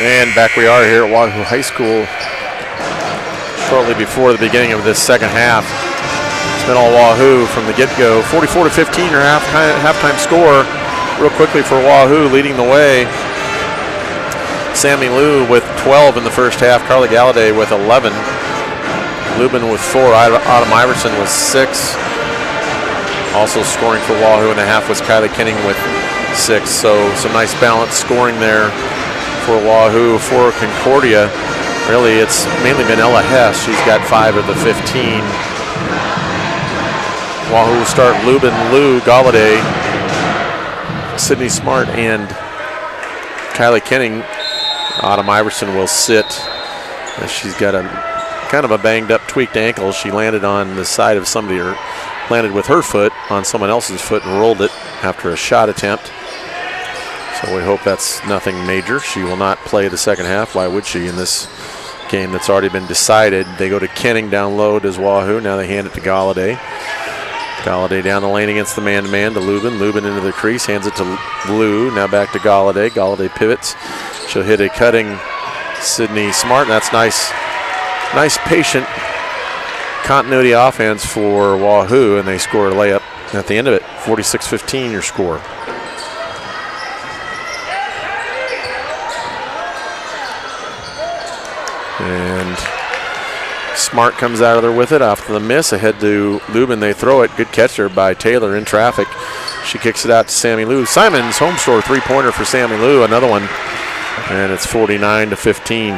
And back we are here at Wahoo High School shortly before the beginning of this second half. It's been all Wahoo from the get-go. 44-15 your halftime score. Real quickly for Wahoo leading the way. Sammy Lou with 12 in the first half. Carly Galladay with 11. Lubin with 4. Autumn Iverson with 6. Also scoring for Wahoo in the half was Kylie Kenning with 6. So some nice balanced scoring there for Wahoo. For Concordia, really it's mainly been Ella Hess. She's got 5 of the 15. Wahoo will start Lubin, Lou, Galladay, Sydney Smart, and Kylie Kenning. Autumn Iverson will sit. She's got a kind of a banged up, tweaked ankle. She landed on the side of somebody, or landed with her foot on someone else's foot and rolled it after a shot attempt. So we hope that's nothing major. She will not play the second half. Why would she in this game that's already been decided? They go to Kenning down low, does Wahoo. Now they hand it to Galladay. Galladay down the lane against the man-to-man to Lubin. Lubin into the crease, hands it to Lou. Now back to Galladay. Galladay pivots. She'll hit a cutting Sydney Smart. That's nice patient continuity offense for Wahoo, and they score a layup at the end of it. 46-15 your score. And Smart comes out of there with it off the miss. Ahead to Lubin. They throw it. Good catch there by Taylor in traffic. She kicks it out to Sammy Lou. Simon's home store three-pointer for Sammy Lou. Another one. And it's 49-15.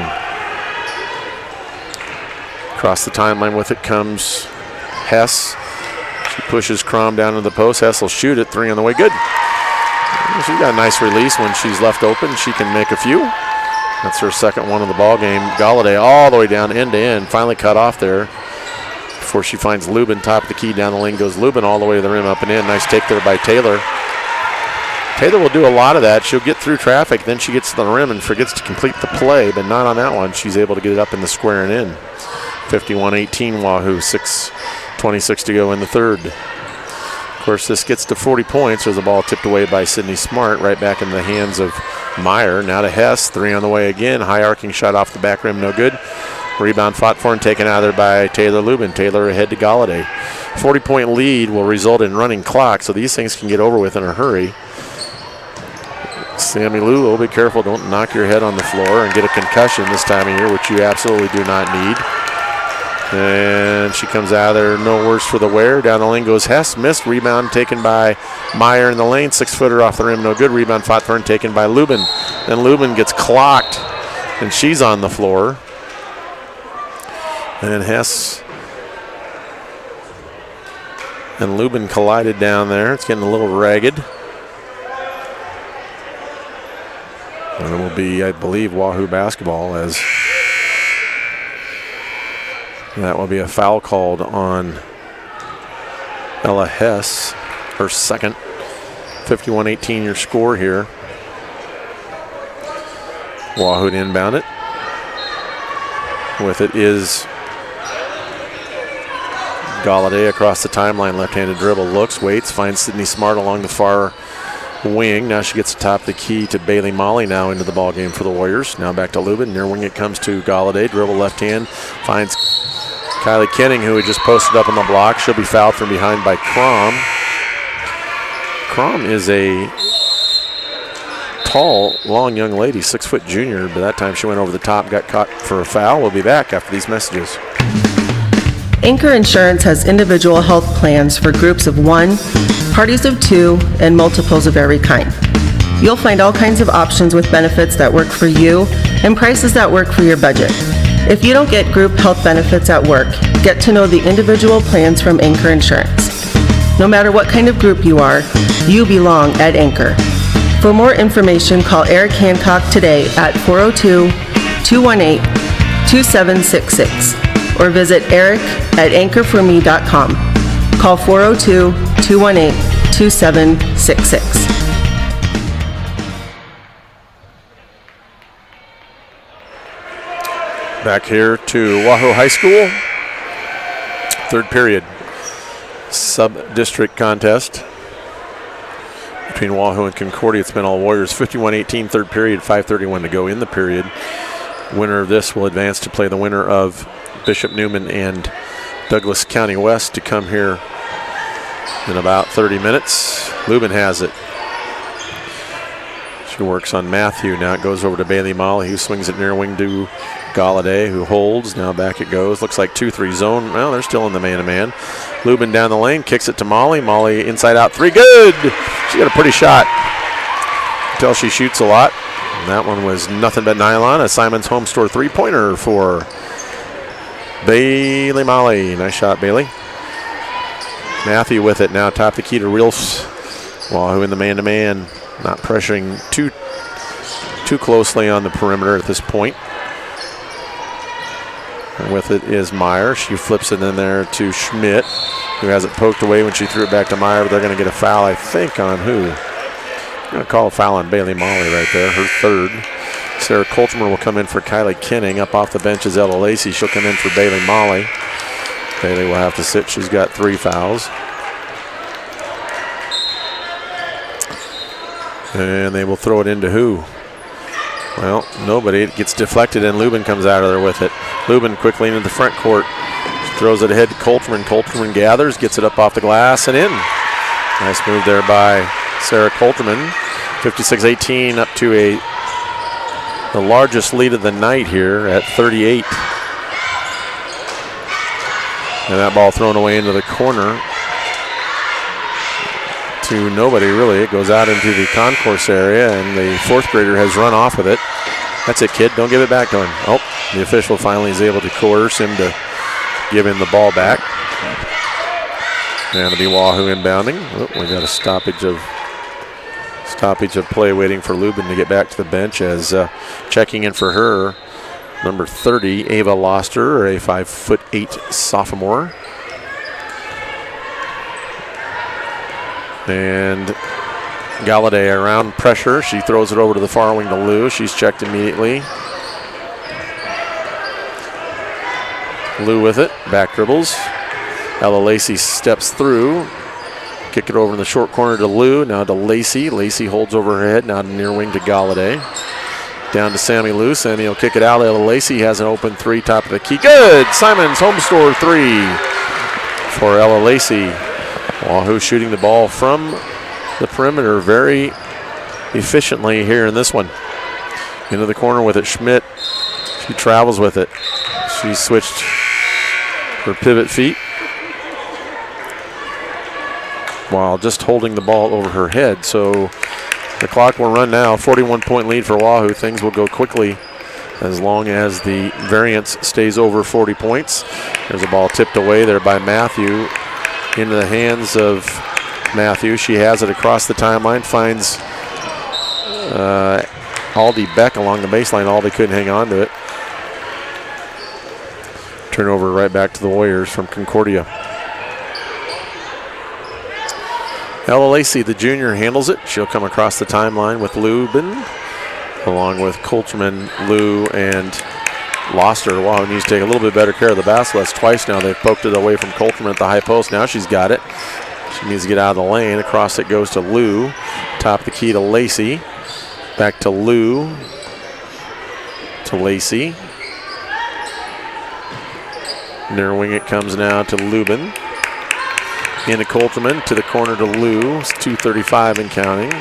Across the timeline with it comes Hess. She pushes Crom down to the post. Hess will shoot it. 3 on the way. Good. She's got a nice release when she's left open. She can make a few. That's her second one of the ball game. Galladay all the way down end to end. Finally cut off there before she finds Lubin. Top of the key down the lane goes Lubin all the way to the rim, up and in. Nice take there by Taylor. Taylor will do a lot of that. She'll get through traffic, then she gets to the rim and forgets to complete the play, but not on that one. She's able to get it up in the square and in. 51-18 Wahoo, 6:26 to go in the third. Of course, this gets to 40 points as the ball tipped away by Sydney Smart, right back in the hands of Meyer. Now to Hess, 3 on the way again. High arcing shot off the back rim, no good. Rebound fought for and taken out of there by Taylor Lubin. Taylor ahead to Galladay. 40-point lead will result in running clock, so these things can get over with in a hurry. Sammy Lou, oh, be careful, don't knock your head on the floor and get a concussion this time of year, which you absolutely do not need. And she comes out of there, no worse for the wear. Down the lane goes Hess, missed. Rebound taken by Meyer in the lane. 6-footer off the rim, no good. Rebound fought for and taken by Lubin. Then Lubin gets clocked, and she's on the floor. And Hess and Lubin collided down there. It's getting a little ragged. And it will be, I believe, Wahoo basketball, as that will be a foul called on Ella Hess, her second. 51-18 your score here. Wahoo to inbound it. With it is Galladay across the timeline, left-handed dribble, looks, waits, finds Sydney Smart along the far wing. Now she gets to top the key to Bailey Molly now into the ball game for the Warriors. Now back to Lubin. Near wing it comes to Galladay. Dribble left hand. Finds Kylie Kenning, who had just posted up on the block. She'll be fouled from behind by Crom. Crom is a tall, long young lady, 6-foot junior, but that time she went over the top, got caught for a foul. We'll be back after these messages. Anchor Insurance has individual health plans for groups of 1, parties of 2, and multiples of every kind. You'll find all kinds of options with benefits that work for you and prices that work for your budget. If you don't get group health benefits at work, get to know the individual plans from Anchor Insurance. No matter what kind of group you are, you belong at Anchor. For more information, call Eric Hancock today at 402-218-2766 or visit eric@anchorforme.com. Call 402-218-2766. Back here to Wahoo High School. Third period. Sub-district contest. between Wahoo and Concordia. It's been all Warriors. 51-18, third period, 5:31 to go in the period. Winner of this will advance to play the winner of Bishop Neumann and Douglas County West to come here in about 30 minutes. Lubin has it. She works on Matthew. Now it goes over to Bailey Molly, who swings it near wing to Galladay, who holds. Now back it goes. Looks like 2-3 zone. Well, they're still in the man-to-man. Lubin down the lane, kicks it to Molly. Molly inside out three. Good! She got a pretty shot. Until she shoots a lot. And that one was nothing but nylon. A Simon's Home Store three-pointer for Bailey Molly. Nice shot, Bailey. Matthew with it now, top the key to Reels. Wahoo in the man-to-man, not pressuring too closely on the perimeter at this point. And with it is Meyer. She flips it in there to Schmidt, who has it poked away when she threw it back to Meyer, but they're going to get a foul, I think, on who? They're going to call a foul on Bailey Molly right there, her third. Sarah Coltmer will come in for Kylie Kenning. Up off the bench is Ella Lacey. She'll come in for Bailey Molly. Bailey will have to sit. She's got 3 fouls. And they will throw it into who? Well, nobody. It gets deflected, and Lubin comes out of there with it. Lubin quickly into the front court. She throws it ahead to Coltman. Coltman gathers, gets it up off the glass and in. Nice move there by Sarah Coltman. 56-18 up to the largest lead of the night here at 38. And that ball thrown away into the corner to nobody, really. It goes out into the concourse area, and the fourth grader has run off with it. That's it, kid. Don't give it back to him. Oh, the official finally is able to coerce him to give him the ball back. And it'll be Wahoo inbounding. Oh, we got a stoppage of play waiting for Lubin to get back to the bench, as checking in for her, number 30, Ava Loster, a 5'8" sophomore. And Galladay around pressure. She throws it over to the far wing to Lou. She's checked immediately. Lou with it. Back dribbles. Ella Lacey steps through. Kick it over in the short corner to Lou. Now to Lacey. Lacey holds over her head. Now to near wing to Galladay. Down to Sammy Lou. Sammy will kick it out. Ella Lacey has an open three. Top of the key. Good! Simon's Home Store three for Ella Lacey. Wahoo shooting the ball from the perimeter very efficiently here in this one. Into the corner with it, Schmidt. She travels with it. She switched her pivot feet while just holding the ball over her head. So the clock will run now. 41-point lead for Wahoo. Things will go quickly as long as the variance stays over 40 points. There's a ball tipped away there by Matthew. Into the hands of Matthew. She has it across the timeline, finds Aldi Beck along the baseline. Aldi couldn't hang on to it. Turnover right back to the Warriors from Concordia. Ella Lacey, the junior, handles it. She'll come across the timeline with Lubin, along with Coltman, Lou, and Loster. Wahoo needs to take a little bit better care of the basket. That's twice now they've poked it away from Coltman at the high post. Now she's got it. She needs to get out of the lane. Across it goes to Lou. Top of the key to Lacey. Back to Lou. To Lacey. Near wing it comes now to Lubin. Into Coltman. To the corner to Lou. It's 2:35 and counting.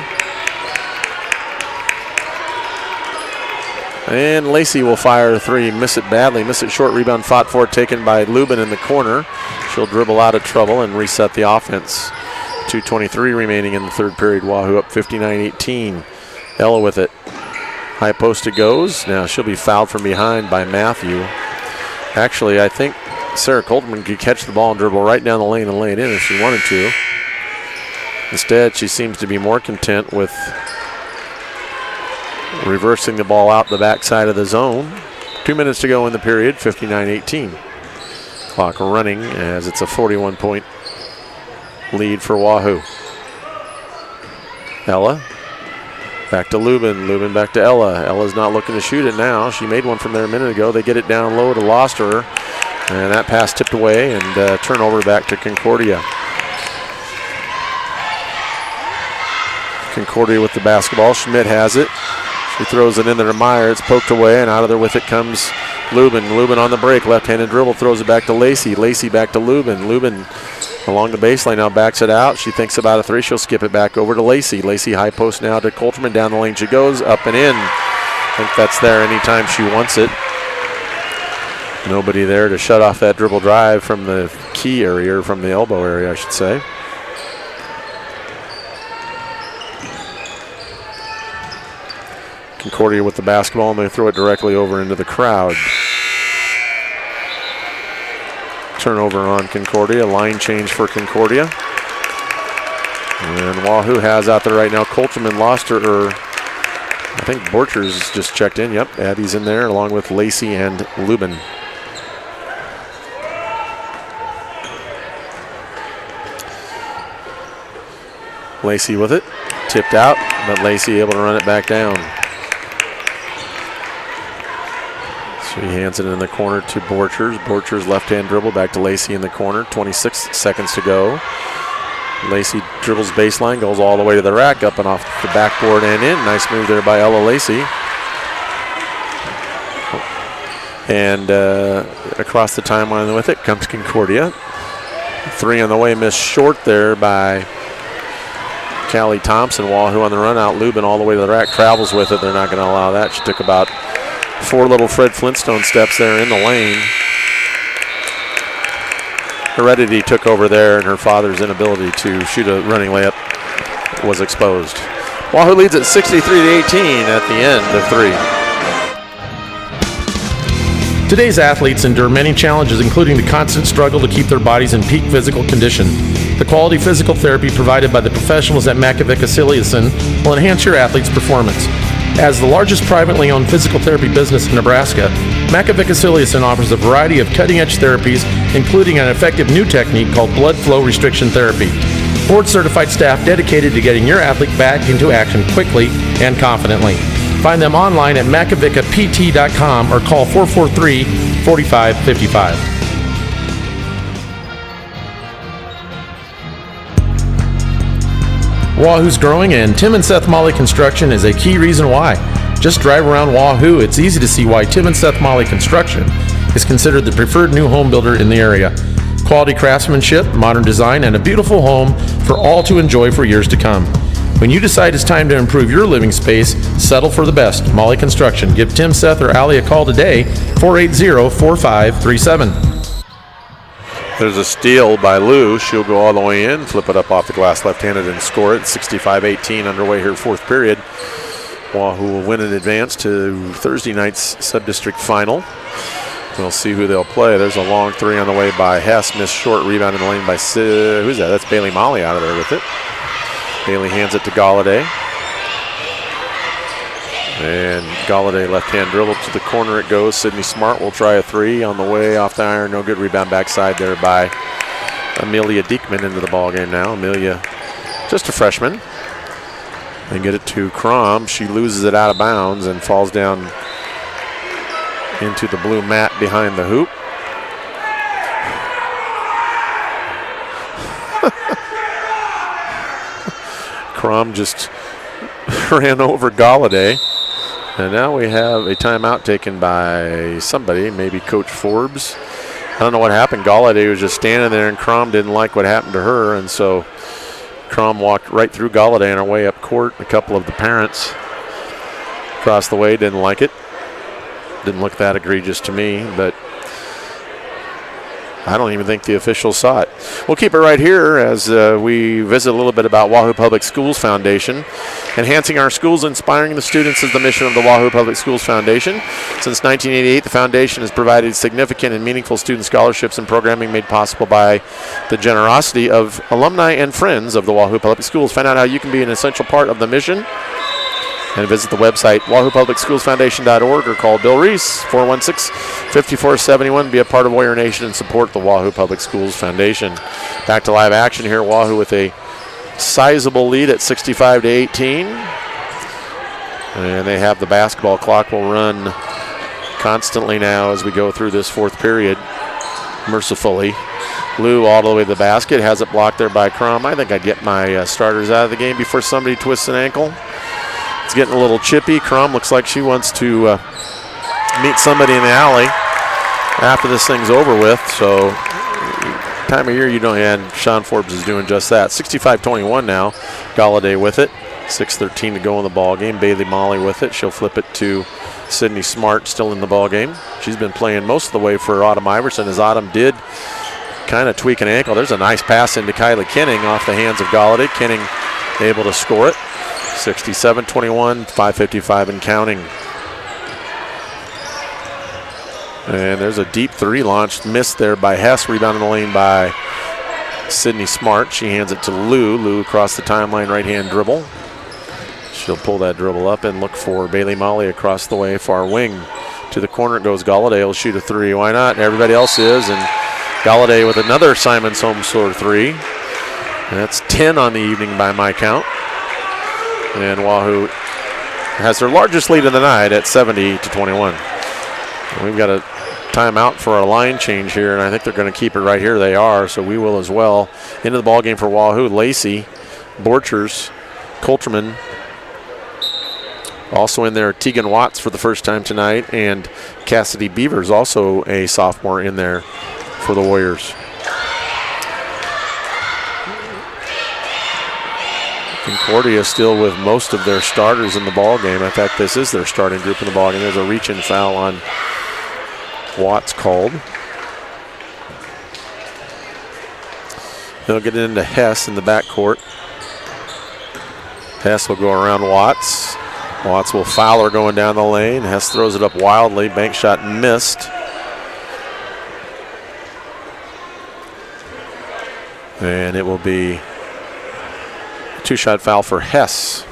And Lacey will fire a three, miss it badly, miss it short, rebound fought for, taken by Lubin in the corner. She'll dribble out of trouble and reset the offense. 2:23 remaining in the third period. Wahoo up 59-18. Ella with it. High post it goes. Now she'll be fouled from behind by Matthew. Actually, I think Sarah Coltman could catch the ball and dribble right down the lane and lay it in if she wanted to. Instead, she seems to be more content with reversing the ball out the backside of the zone. 2 minutes to go in the period, 59-18. Clock running as it's a 41-point lead for Wahoo. Ella, back to Lubin. Lubin back to Ella. Ella's not looking to shoot it now. She made one from there a minute ago. They get it down low to Loster. And that pass tipped away and turnover back to Concordia. Concordia with the basketball. Schmidt has it. She throws it in there to Meyer. It's poked away, and out of there with it comes Lubin. Lubin on the break. Left-handed dribble. Throws it back to Lacey. Lacey back to Lubin. Lubin along the baseline now backs it out. She thinks about a three. She'll skip it back over to Lacey. Lacey high post now to Coulterman. Down the lane she goes. Up and in. I think that's there anytime she wants it. Nobody there to shut off that dribble drive from the key area, or from the elbow area, I should say. Concordia with the basketball, and they throw it directly over into the crowd. Turnover on Concordia, line change for Concordia. And Wahoo has out there right now. Coulterman lost her, or I think Borchers just checked in. Yep, Abby's in there along with Lacey and Lubin. Lacey with it, tipped out, but Lacey able to run it back down. She hands it in the corner to Borchers. Borchers left-hand dribble back to Lacey in the corner. 26 seconds to go. Lacey dribbles baseline, goes all the way to the rack, up and off the backboard and in. Nice move there by Ella Lacey. And across the timeline with it comes Concordia. Three on the way, missed short there by Callie Thompson. Wahoo on the run out. Lubin all the way to the rack, travels with it. They're not going to allow that. She took about 4 little Fred Flintstone steps there in the lane. Heredity took over there, and her father's inability to shoot a running layup was exposed. Wahoo leads at 63-18 at the end of 3. Today's athletes endure many challenges, including the constant struggle to keep their bodies in peak physical condition. The quality physical therapy provided by the professionals at Macavicka-Ciliason will enhance your athlete's performance. As the largest privately owned physical therapy business in Nebraska, Macavicka-Ciliason offers a variety of cutting-edge therapies, including an effective new technique called blood flow restriction therapy. Board-certified staff dedicated to getting your athlete back into action quickly and confidently. Find them online at macavickapt.com or call 443-4555. Wahoo's growing, and Tim and Seth Molly Construction is a key reason why. Just drive around Wahoo. It's easy to see why Tim and Seth Molly Construction is considered the preferred new home builder in the area. Quality craftsmanship, modern design, and a beautiful home for all to enjoy for years to come. When you decide it's time to improve your living space, settle for the best. Molly Construction. Give Tim, Seth, or Allie a call today, 480-4537. There's a steal by Lou. She'll go all the way in, flip it up off the glass left-handed and score it. 65-18 underway here, fourth period. Wahoo will win in advance to Thursday night's sub-district final. We'll see who they'll play. There's a long three on the way by Hess. Missed short, rebound in the lane by who's that? That's Bailey Molly out of there with it. Bailey hands it to Galladay. And Galladay left-hand dribble to the corner it goes. Sydney Smart will try a three on the way off the iron. No good. Rebound backside there by Amelia Diekman into the ball game now. Amelia, just a freshman. They get it to Crom. She loses it out of bounds and falls down into the blue mat behind the hoop. Crom just ran over Galladay. And now we have a timeout taken by somebody, maybe Coach Forbes. I don't know what happened. Galladay was just standing there, and Crom didn't like what happened to her, and so Crom walked right through Galladay on her way up court. A couple of the parents across the way didn't like it. Didn't look that egregious to me, but I don't even think the officials saw it. We'll keep it right here as we visit a little bit about Wahoo Public Schools Foundation. Enhancing our schools, inspiring the students is the mission of the Wahoo Public Schools Foundation. Since 1988, the foundation has provided significant and meaningful student scholarships and programming made possible by the generosity of alumni and friends of the Wahoo Public Schools. Find out how you can be an essential part of the mission and visit the website wahoopublicschoolsfoundation.org or call Bill Reese, 416-5471. Be a part of Warrior Nation and support the Wahoo Public Schools Foundation. Back to live action here. Wahoo with a sizable lead at 65-18. And they have the basketball. Clock will run constantly now as we go through this fourth period. mercifully. Lou all the way to the basket, has it blocked there by Crum. I think I'd get my starters out of the game before somebody twists an ankle. It's getting a little chippy. Crum looks like she wants to meet somebody in the alley after this thing's over with. So time of year you don't, and Sean Forbes is doing just that. 65-21 now. Galladay with it. 6:13 to go in the ball game. Bailey Molly with it. She'll flip it to Sydney Smart, still in the ball game. She's been playing most of the way for Autumn Iverson, as Autumn did kind of tweak an ankle. There's a nice pass into Kylie Kenning off the hands of Galladay. Kenning able to score it. 67-21, 5:55 and counting. And there's a deep three launched, missed there by Hess. Rebound in the lane by Sydney Smart. She hands it to Lou. Lou across the timeline, right-hand dribble. She'll pull that dribble up and look for Bailey Molly across the way, far wing. To the corner it goes. Galladay will shoot a three. Why not? Everybody else is. And Galladay with another Simon's Home Store three. And that's 10 on the evening by my count. And Wahoo has their largest lead of the night at 70-21. We've got a timeout for a line change here, and I think they're going to keep it right here. They are, so we will as well. Into the ball game for Wahoo. Lacey, Borchers, Coulterman. Also in there, Tegan Watts for the first time tonight, and Cassidy Beavers, also a sophomore, in there for the Warriors. Concordia still with most of their starters in the ball game. In fact, this is their starting group in the ball game. There's a reach-in foul on Watts called. They'll get it into Hess in the backcourt. Hess will go around Watts. Watts will foul her going down the lane. Hess throws it up wildly. Bank shot missed. And it will be a two-shot foul for Hess.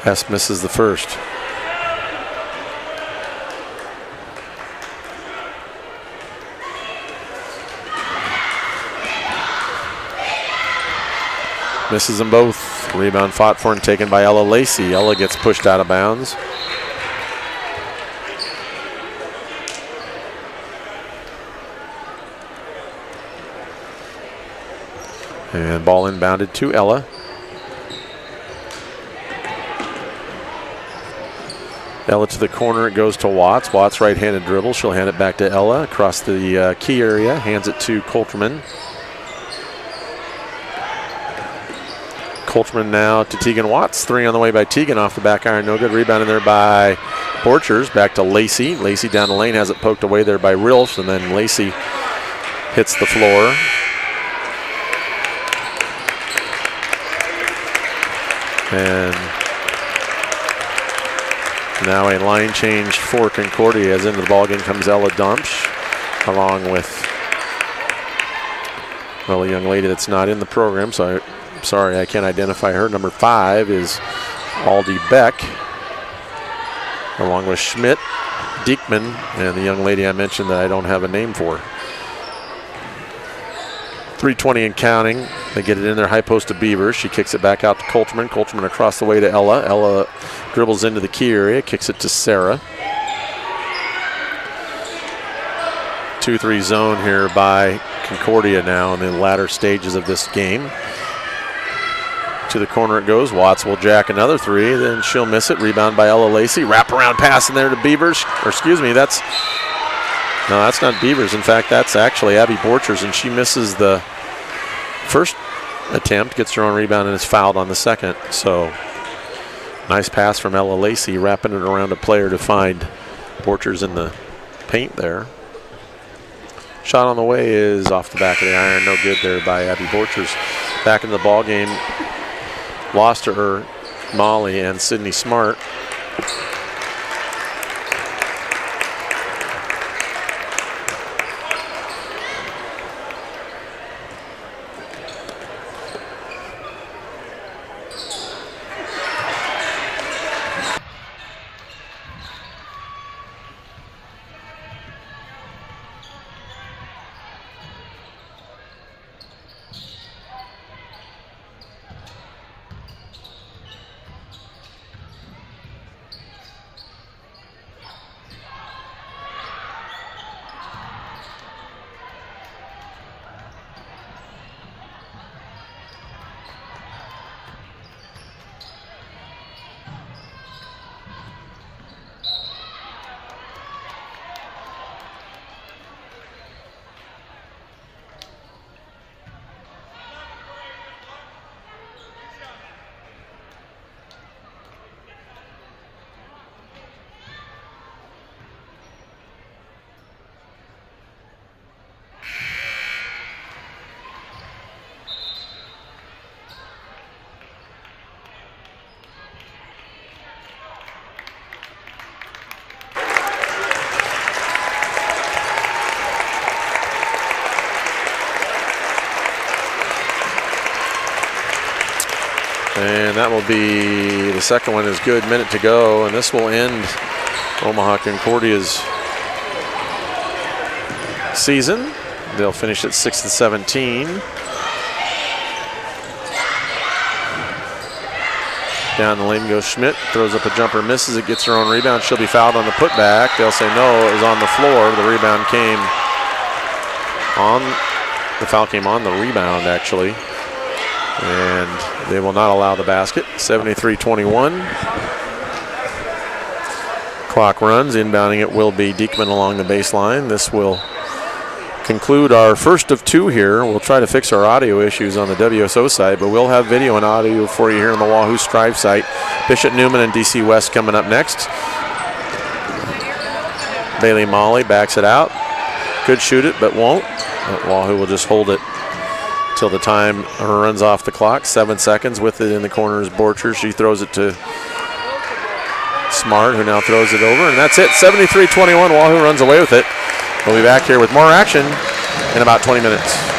Hess misses the first. Misses them both. Rebound fought for and taken by Ella Lacey. Ella gets pushed out of bounds. And ball inbounded to Ella. Ella to the corner, it goes to Watts. Watts right-handed dribble. She'll hand it back to Ella across the key area. Hands it to Coulterman. Coulterman now to Tegan Watts. Three on the way by Tegan off the back iron. No good. Rebound in there by Borchers. Back to Lacey. Lacey down the lane, has it poked away there by Rilf, and then Lacey hits the floor. And now a line change for Concordia, as into the ballgame comes Ella Dumpsch, along with, well, a young lady that's not in the program, so I'm sorry I can't identify her. Number 5 is Aldi Beck, along with Schmidt, Diekman, and the young lady I mentioned that I don't have a name for. 3:20 and counting. They get it in there, high post to Beavers. She kicks it back out to Coulterman. Coulterman across the way to Ella. Ella dribbles into the key area, kicks it to Sarah. 2-3 zone here by Concordia now in the latter stages of this game. To the corner it goes. Watts will jack another three, then she'll miss it. Rebound by Ella Lacey. Wraparound pass in there to Beavers. Or excuse me, that's not Beavers. In fact, that's actually Abby Borchers, and she misses the first attempt, gets her own rebound, and is fouled on the second. So nice pass from Ella Lacey, wrapping it around a player to find Borchers in the paint there. Shot on the way is off the back of the iron. No good there by Abby Borchers. Back in the ball game, lost to her Molly and Sydney Smart. that will be, the second one is good, minute to go, and this will end Omaha Concordia's season. They'll finish at 6-17. Down the lane goes Schmidt, throws up a jumper, misses it, gets her own rebound. She'll be fouled on the putback. They'll say no, it was on the floor. The rebound came on, the foul came on the rebound actually. And they will not allow the basket. 73-21. Clock runs, inbounding it will be Diekman along the baseline. This will conclude our first of two here. We'll try to fix our audio issues on the WSO side, but we'll have video and audio for you here on the Wahoo Strive site. Bishop Neumann and DC West coming up next. Bailey Molly backs it out. Could shoot it, but won't. But Wahoo will just hold it till the time runs off the clock. 7 seconds. With it in the corner is Borcher. She throws it to Smart, who now throws it over, and that's it. 73-21. Wahoo runs away with it. We'll be back here with more action in about 20 minutes.